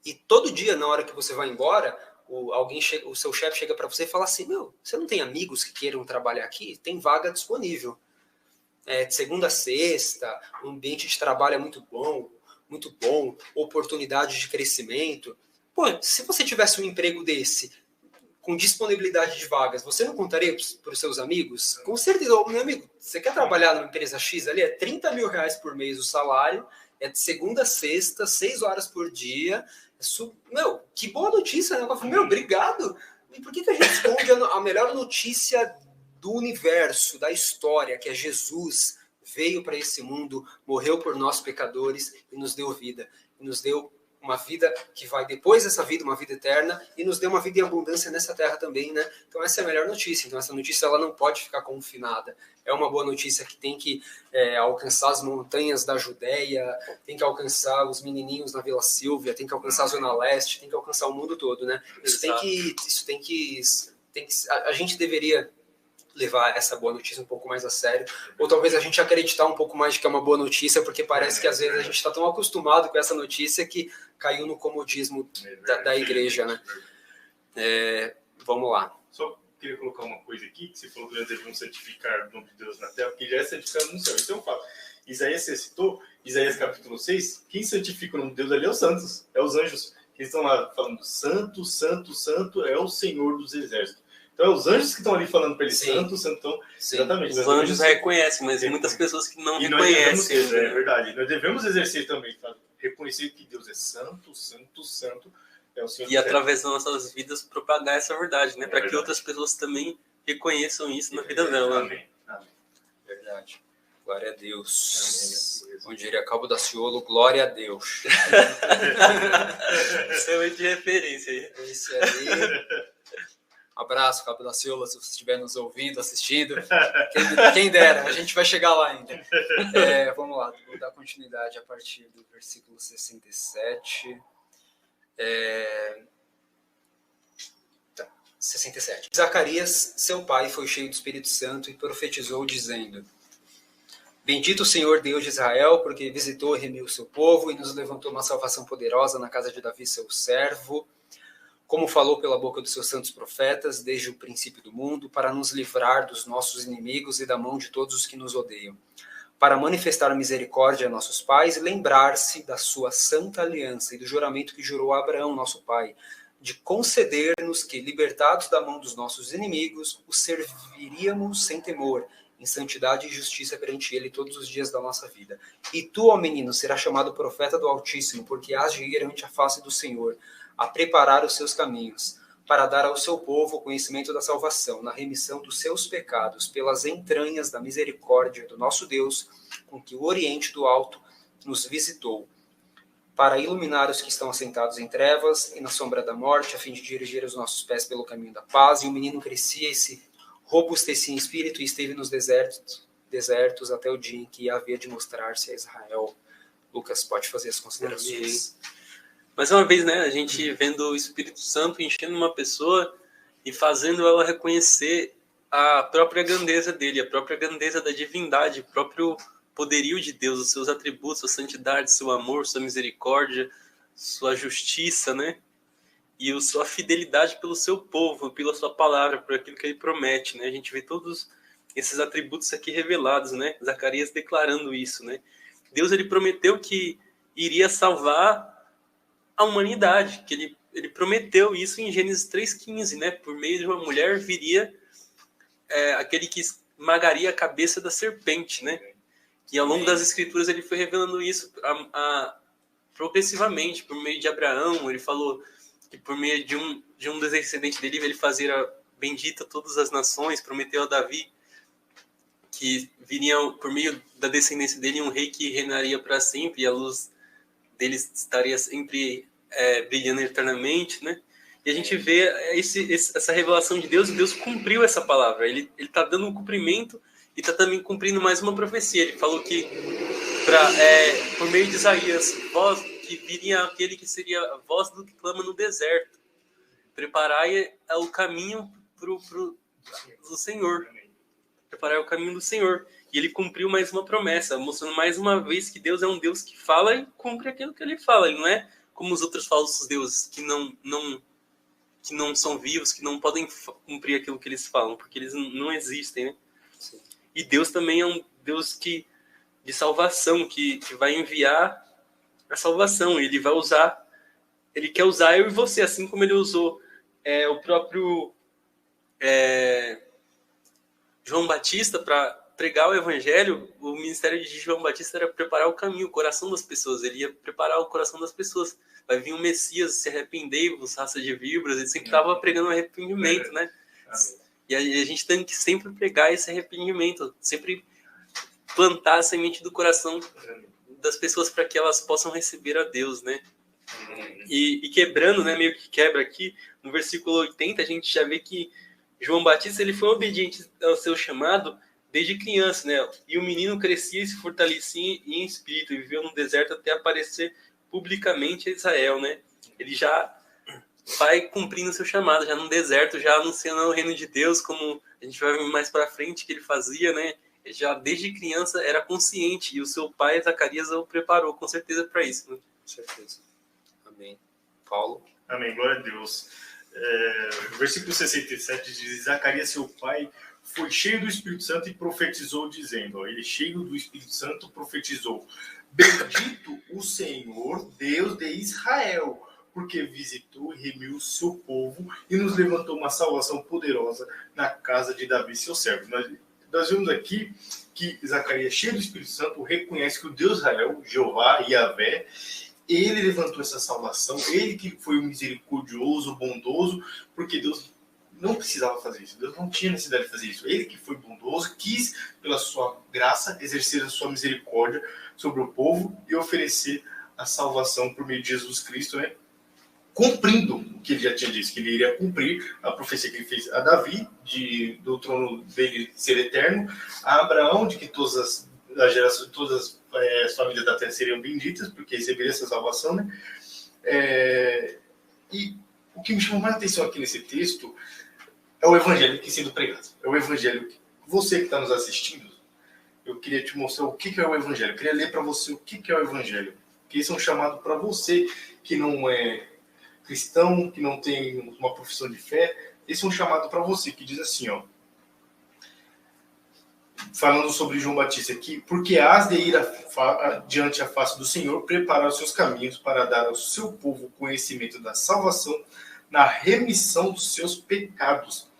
e todo dia, na hora que você vai embora, o seu chefe chega para você e fala assim: você não tem amigos que queiram trabalhar aqui? Tem vaga disponível. De segunda a sexta, o ambiente de trabalho é muito bom, oportunidade de crescimento. Pô, se você tivesse um emprego desse, com disponibilidade de vagas, você não contaria para os seus amigos? Com certeza, meu amigo, você quer trabalhar numa empresa X ali, é 30 mil reais por mês o salário, é de segunda a sexta, 6 horas por dia. Que boa notícia, né? Eu falei, obrigado. E por que a gente esconde a melhor notícia do universo, da história, que é Jesus veio para esse mundo, morreu por nós pecadores e nos deu vida. E nos deu uma vida que vai depois dessa vida, uma vida eterna, e nos deu uma vida em abundância nessa terra também, né? Então essa é a melhor notícia. Então essa notícia ela não pode ficar confinada. É uma boa notícia que tem que alcançar as montanhas da Judéia, tem que alcançar os menininhos na Vila Sílvia, tem que alcançar a Zona Leste, tem que alcançar o mundo todo, né? A gente deveria levar essa boa notícia um pouco mais a sério, ou talvez a gente acreditar um pouco mais de que é uma boa notícia, porque parece que às vezes a gente está tão acostumado com essa notícia que caiu no comodismo da igreja, né? Vamos lá. Só queria colocar uma coisa aqui, que você falou que nós devemos santificar o nome de Deus na terra, porque já é santificado no céu. Isso é um fato. Isaías, você citou, Isaías capítulo 6, quem santifica o nome de Deus ali é os santos, é os anjos, que estão lá falando santo, santo, santo é o Senhor dos exércitos. Então, é os anjos que estão ali falando para ele, santo, santão. Exatamente. Os anjos reconhecem, mas tem muitas pessoas que não reconhecem. É verdade. Nós devemos exercer também, tá? Reconhecer que Deus é santo, santo, santo. É o Senhor. E através das nossas vidas propagar essa verdade, né? Para que outras pessoas também reconheçam isso na vida dela. Amém. Amém. Verdade. Glória a Deus. Onde diria Cabo da Ciolo, glória a Deus. Excelente referência aí. Esse aí. Abraço, Cabo da Ciolo, se você estiver nos ouvindo, assistindo. Quem dera, a gente vai chegar lá ainda. Vamos lá, vou dar continuidade a partir do versículo 67. 67. Zacarias, seu pai, foi cheio do Espírito Santo e profetizou, dizendo: Bendito o Senhor Deus de Israel, porque visitou e remiu o seu povo e nos levantou uma salvação poderosa na casa de Davi, seu servo, como falou pela boca dos seus santos profetas, desde o princípio do mundo, para nos livrar dos nossos inimigos e da mão de todos os que nos odeiam, para manifestar misericórdia a nossos pais e lembrar-se da sua santa aliança e do juramento que jurou a Abraão, nosso pai, de conceder-nos que, libertados da mão dos nossos inimigos, o serviríamos sem temor, em santidade e justiça perante ele todos os dias da nossa vida. E tu, ó menino, serás chamado profeta do Altíssimo, porque hás de ir ante a face do Senhor, a preparar os seus caminhos, para dar ao seu povo o conhecimento da salvação, na remissão dos seus pecados, pelas entranhas da misericórdia do nosso Deus, com que o Oriente do Alto nos visitou, para iluminar os que estão assentados em trevas e na sombra da morte, a fim de dirigir os nossos pés pelo caminho da paz. E o menino crescia e se robustecia em espírito e esteve nos desertos até o dia em que havia de mostrar-se a Israel. Lucas, pode fazer as considerações. Mais uma vez, né, a gente vendo o Espírito Santo enchendo uma pessoa e fazendo ela reconhecer a própria grandeza dele, a própria grandeza da divindade, o próprio poderio de Deus, os seus atributos, sua santidade, seu amor, sua misericórdia, sua justiça, né? E a sua fidelidade pelo seu povo, pela sua palavra, por aquilo que ele promete, né? A gente vê todos esses atributos aqui revelados, né? Zacarias declarando isso, né? Deus, ele prometeu que iria salvar a humanidade, que ele prometeu isso em Gênesis 3,15, né? Por meio de uma mulher viria aquele que esmagaria a cabeça da serpente, né? E ao longo das escrituras ele foi revelando isso, progressivamente, por meio de Abraão. Ele falou que por meio de um descendente dele, ele fazia bendita todas as nações. Prometeu a Davi que viria por meio da descendência dele um rei que reinaria para sempre, e a luz dele estaria sempre brilhando eternamente, né? E a gente vê essa revelação de Deus, e Deus cumpriu essa palavra. Ele está dando um cumprimento e está também cumprindo mais uma profecia. Ele falou que, por meio de Isaías, que viria aquele que seria a voz do que clama no deserto. Preparai o caminho do Senhor. Preparar o caminho do Senhor. E ele cumpriu mais uma promessa, mostrando mais uma vez que Deus é um Deus que fala e cumpre aquilo que ele fala. Ele não é como os outros falsos deuses que não são vivos, que não podem cumprir aquilo que eles falam, porque eles não existem, né? Sim. E Deus também é um Deus de salvação, que vai enviar a salvação. Ele vai usar, ele quer usar eu e você, assim como ele usou o próprio João Batista para pregar o evangelho. O ministério de João Batista era preparar o caminho, o coração das pessoas. Ele ia preparar o coração das pessoas. Vai vir um Messias, se arrependei-vos, raça de víboras. Ele sempre estava pregando arrependimento, né? E a gente tem que sempre pregar esse arrependimento, sempre plantar a semente do coração das pessoas para que elas possam receber a Deus, né? E quebrando, né? Meio que quebra aqui, no versículo 80, a gente já vê que João Batista, ele foi obediente ao seu chamado desde criança, né? E o menino crescia e se fortalecia em espírito, e viveu no deserto até aparecer publicamente a Israel, né? Ele já vai cumprindo o seu chamado, já no deserto, já anunciando o reino de Deus, como a gente vai ver mais para frente que ele fazia, né? Ele já desde criança era consciente, e o seu pai, Zacarias, o preparou com certeza para isso, né? Com certeza. Amém. Paulo? Amém, glória a Deus. No versículo 67 diz: Zacarias, seu pai, foi cheio do Espírito Santo e profetizou, dizendo, ele cheio do Espírito Santo profetizou: bendito o Senhor, Deus de Israel, porque visitou e remiu o seu povo e nos levantou uma salvação poderosa na casa de Davi, seu servo. Nós vemos aqui que Zacarias, cheio do Espírito Santo, reconhece que o Deus Israel, Jeová, Yahvé, ele levantou essa salvação, ele que foi o misericordioso, bondoso, porque Deus não precisava fazer isso, Deus não tinha necessidade de fazer isso. Ele que foi bondoso, quis, pela sua graça, exercer a sua misericórdia sobre o povo e oferecer a salvação por meio de Jesus Cristo, né? Cumprindo o que ele já tinha dito, que ele iria cumprir a profecia que ele fez a Davi, do trono dele ser eterno, a Abraão, de que todas as gerações, todas as famílias da terra seriam benditas, porque receberiam essa salvação, né? E o que me chamou mais atenção aqui nesse texto é o evangelho que sendo pregado. É o evangelho que você que está nos assistindo, eu queria te mostrar o que é o evangelho. Eu queria ler para você o que é o evangelho. Que isso é um chamado para você que não é cristão, que não tem uma profissão de fé. Esse é um chamado para você, que diz assim, ó, falando sobre João Batista aqui: porque hás de ir diante a face do Senhor, preparar os seus caminhos para dar ao seu povo conhecimento da salvação na remissão dos seus pecados,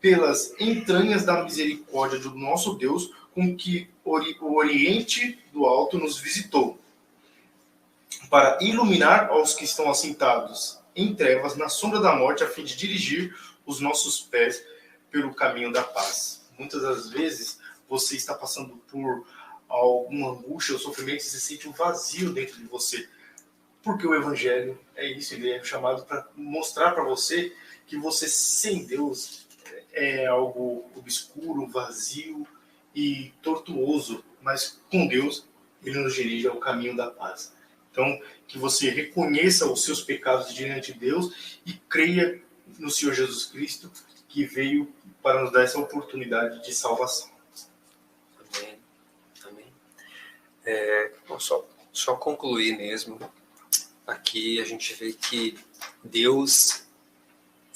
pelas entranhas da misericórdia do nosso Deus, com que o Oriente do Alto nos visitou, para iluminar aos que estão assentados em trevas, na sombra da morte, a fim de dirigir os nossos pés pelo caminho da paz. Muitas das vezes você está passando por alguma angústia ou sofrimento, você sente um vazio dentro de você. Porque o Evangelho é isso, ele é chamado para mostrar para você que você sem Deus é algo obscuro, vazio e tortuoso, mas com Deus ele nos dirige ao caminho da paz. Então, que você reconheça os seus pecados diante de Deus e creia no Senhor Jesus Cristo, que veio para nos dar essa oportunidade de salvação. Amém. Só concluir mesmo. Aqui a gente vê que Deus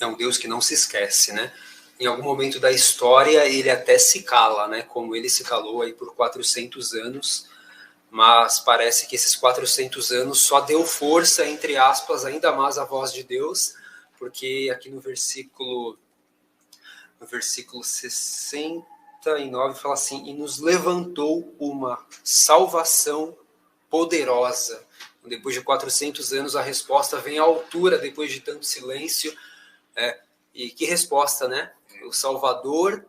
é um Deus que não se esquece, né? Em algum momento da história ele até se cala, né? Como ele se calou aí por 400 anos, mas parece que esses 400 anos só deu força, entre aspas, ainda mais a voz de Deus, porque aqui no versículo 69 fala assim: e nos levantou uma salvação poderosa. Então, depois de 400 anos, a resposta vem à altura, depois de tanto silêncio. E que resposta, né? O Salvador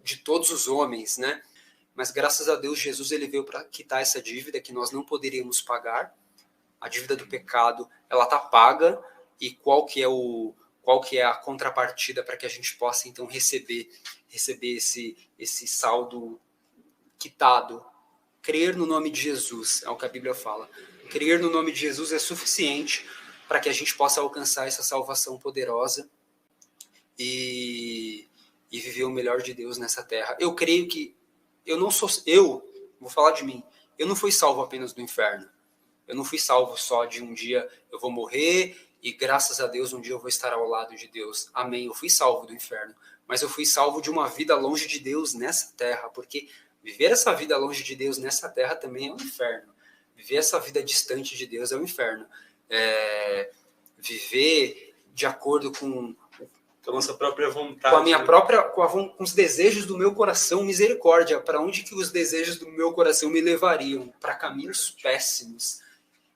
de todos os homens, né? Mas graças a Deus, Jesus ele veio para quitar essa dívida que nós não poderíamos pagar. A dívida do pecado, ela está paga. E qual que é a contrapartida para que a gente possa, então, receber esse saldo quitado? Crer no nome de Jesus, é o que a Bíblia fala. Crer no nome de Jesus é suficiente para que a gente possa alcançar essa salvação poderosa e viver o melhor de Deus nessa terra. Eu creio que vou falar de mim, eu não fui salvo apenas do inferno. Eu não fui salvo só de um dia eu vou morrer e graças a Deus um dia eu vou estar ao lado de Deus. Amém. Eu fui salvo do inferno, mas eu fui salvo de uma vida longe de Deus nessa terra, porque viver essa vida longe de Deus nessa terra também é um inferno. Viver essa vida distante de Deus é um inferno. Viver de acordo com a nossa própria vontade. Com os desejos do meu coração, misericórdia. Para onde que os desejos do meu coração me levariam? Para caminhos péssimos.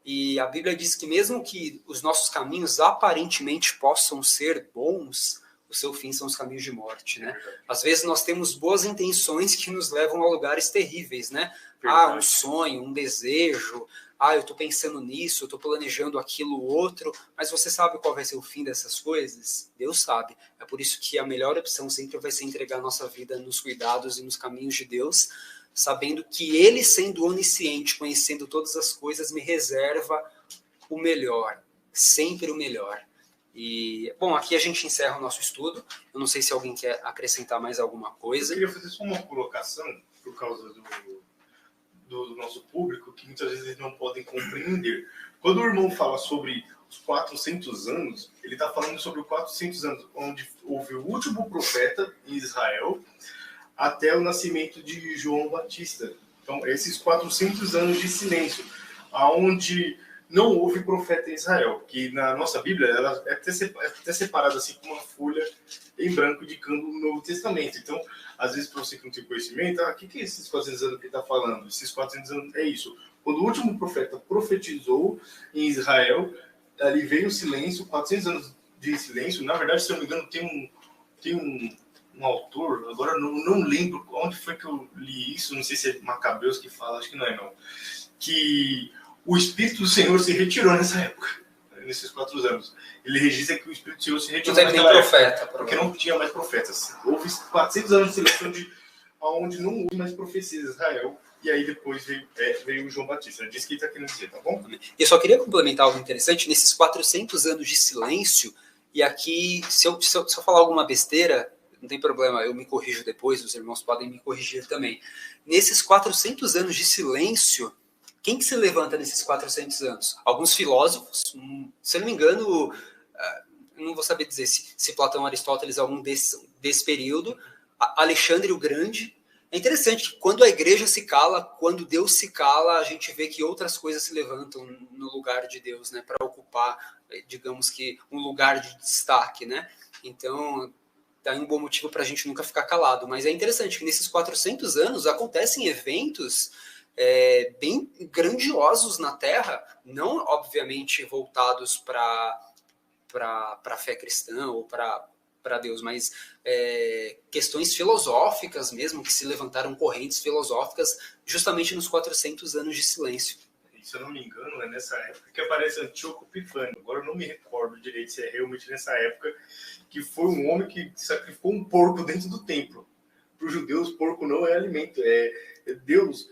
E a Bíblia diz que mesmo que os nossos caminhos aparentemente possam ser bons, o seu fim são os caminhos de morte, né? Às vezes nós temos boas intenções que nos levam a lugares terríveis, né? Um sonho, um desejo, eu estou pensando nisso, eu estou planejando aquilo outro, mas você sabe qual vai ser o fim dessas coisas? Deus sabe. É por isso que a melhor opção sempre vai ser entregar a nossa vida nos cuidados e nos caminhos de Deus, sabendo que Ele, sendo onisciente, conhecendo todas as coisas, me reserva o melhor, sempre o melhor. E, bom, aqui a gente encerra o nosso estudo. Eu não sei se alguém quer acrescentar mais alguma coisa. Eu queria fazer só uma colocação, por causa do nosso público, que muitas vezes eles não podem compreender. Quando o irmão fala sobre os 400 anos, ele está falando sobre os 400 anos, onde houve o último profeta em Israel, até o nascimento de João Batista. Então, esses 400 anos de silêncio, aonde não houve profeta em Israel, que na nossa Bíblia ela é até separada assim com uma folha em branco indicando o Novo Testamento. Então, às vezes, para você que não tem conhecimento, o que é esses 400 anos que ele está falando? Esses 400 anos é isso. Quando o último profeta profetizou em Israel, ali veio o silêncio, 400 anos de silêncio. Na verdade, se eu não me engano, tem um autor, agora eu não lembro onde foi que eu li isso, não sei se é Macabeus que fala, acho que não é não, que o Espírito do Senhor se retirou nessa época, nesses 4 anos. Ele registra que o Espírito do Senhor se retirou não teve nem profeta, porque não tinha mais profetas. Houve 400 anos de silêncio onde não houve mais profecias em Israel, e aí depois veio o João Batista. Ele disse que ele está querendo dizer, tá bom? Eu só queria complementar algo interessante, nesses 400 anos de silêncio, e aqui, se eu falar alguma besteira, não tem problema, eu me corrijo depois, os irmãos podem me corrigir também. Nesses 400 anos de silêncio, quem que se levanta nesses 400 anos? Alguns filósofos, se eu não me engano, não vou saber dizer se Platão, Aristóteles, algum desse período, Alexandre o Grande. É interessante que quando a igreja se cala, quando Deus se cala, a gente vê que outras coisas se levantam no lugar de Deus, né, para ocupar, digamos que, um lugar de destaque, né? Então, tá um bom motivo para a gente nunca ficar calado. Mas é interessante que nesses 400 anos acontecem eventos bem grandiosos na Terra, não obviamente voltados para a fé cristã ou para Deus, mas questões filosóficas mesmo, que se levantaram correntes filosóficas justamente nos 400 anos de silêncio. Se eu não me engano, é nessa época que aparece Antíoco Epifânio. Agora eu não me recordo direito se é realmente nessa época, que foi um homem que sacrificou um porco dentro do templo. Para os judeus, porco não é alimento. Deus,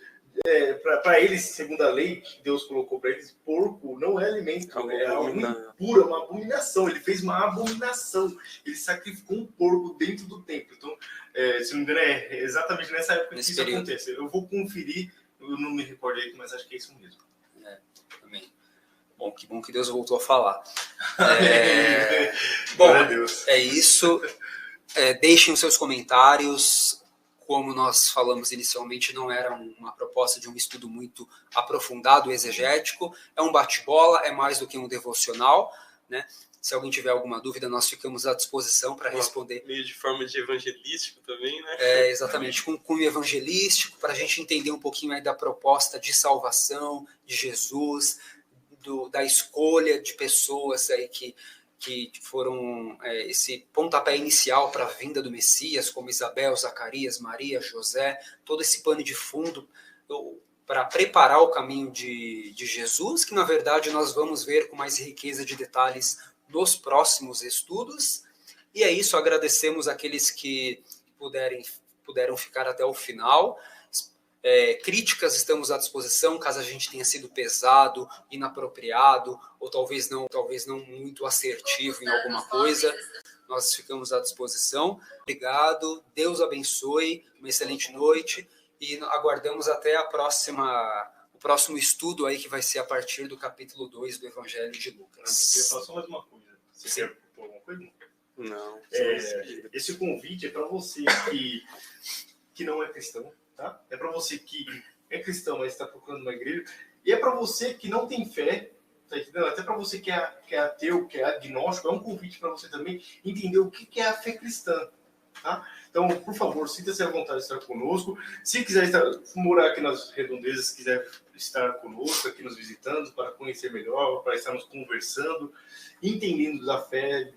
para eles, segundo a lei que Deus colocou para eles, porco não é alimento. É algo impuro, uma abominação. Ele fez uma abominação. Ele sacrificou um porco dentro do templo. Então, se não me engano, é exatamente nessa época que isso acontece. Eu vou conferir, eu não me recordo aí, mas acho que é isso mesmo. Também. Bom que Deus voltou a falar. Deus. É isso. Deixem os seus comentários. Como nós falamos inicialmente, não era uma proposta de um estudo muito aprofundado, exegético. É um bate-bola, é mais do que um devocional, né? Se alguém tiver alguma dúvida, nós ficamos à disposição para responder. Meio de forma de evangelístico também, né? Exatamente, com cunho evangelístico, para a gente entender um pouquinho aí da proposta de salvação de Jesus, da escolha de pessoas aí que foram esse pontapé inicial para a vinda do Messias, como Isabel, Zacarias, Maria, José, todo esse pano de fundo para preparar o caminho de Jesus, que na verdade nós vamos ver com mais riqueza de detalhes nos próximos estudos. E é isso, agradecemos aqueles que puderam ficar até o final. Críticas estamos à disposição, caso a gente tenha sido pesado, inapropriado, ou talvez não muito assertivo em alguma coisa, nós ficamos à disposição. Obrigado, Deus abençoe, uma excelente noite, e aguardamos até o próximo estudo aí, que vai ser a partir do capítulo 2 do Evangelho de Lucas. Eu falar só mais uma coisa. Você quer pôr alguma coisa? Não. Esse convite é para você que não é cristão, tá? É para você que é cristão, mas está procurando uma igreja. E é para você que não tem fé, tá entendendo? Até para você que é ateu, que é agnóstico, é um convite para você também entender o que é a fé cristã, tá? Então, por favor, sinta-se à vontade de estar conosco. Se quiser morar aqui nas redondezas, quiser estar conosco, aqui nos visitando, para conhecer melhor, para estarmos conversando, entendendo da fé,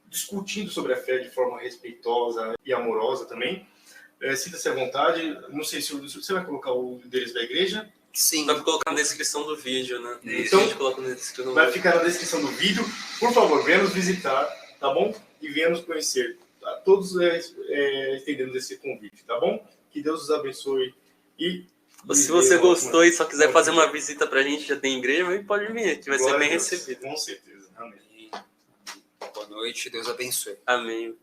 discutindo sobre a fé de forma respeitosa e amorosa também. Sinta-se à vontade. Não sei se você vai colocar o endereço da igreja. Sim. Vai colocar na descrição do vídeo, né? Então, a gente coloca na descrição vai ficar na descrição do vídeo. Por favor, venha nos visitar, tá bom? E venha nos conhecer. A todos estendendo esse convite, tá bom? Que Deus os abençoe. E se você gostou e só quiser fazer uma visita pra gente, já tem igreja, aí pode vir, que vai ser bem recebido. Com certeza. Amém. Boa noite, Deus abençoe. Amém.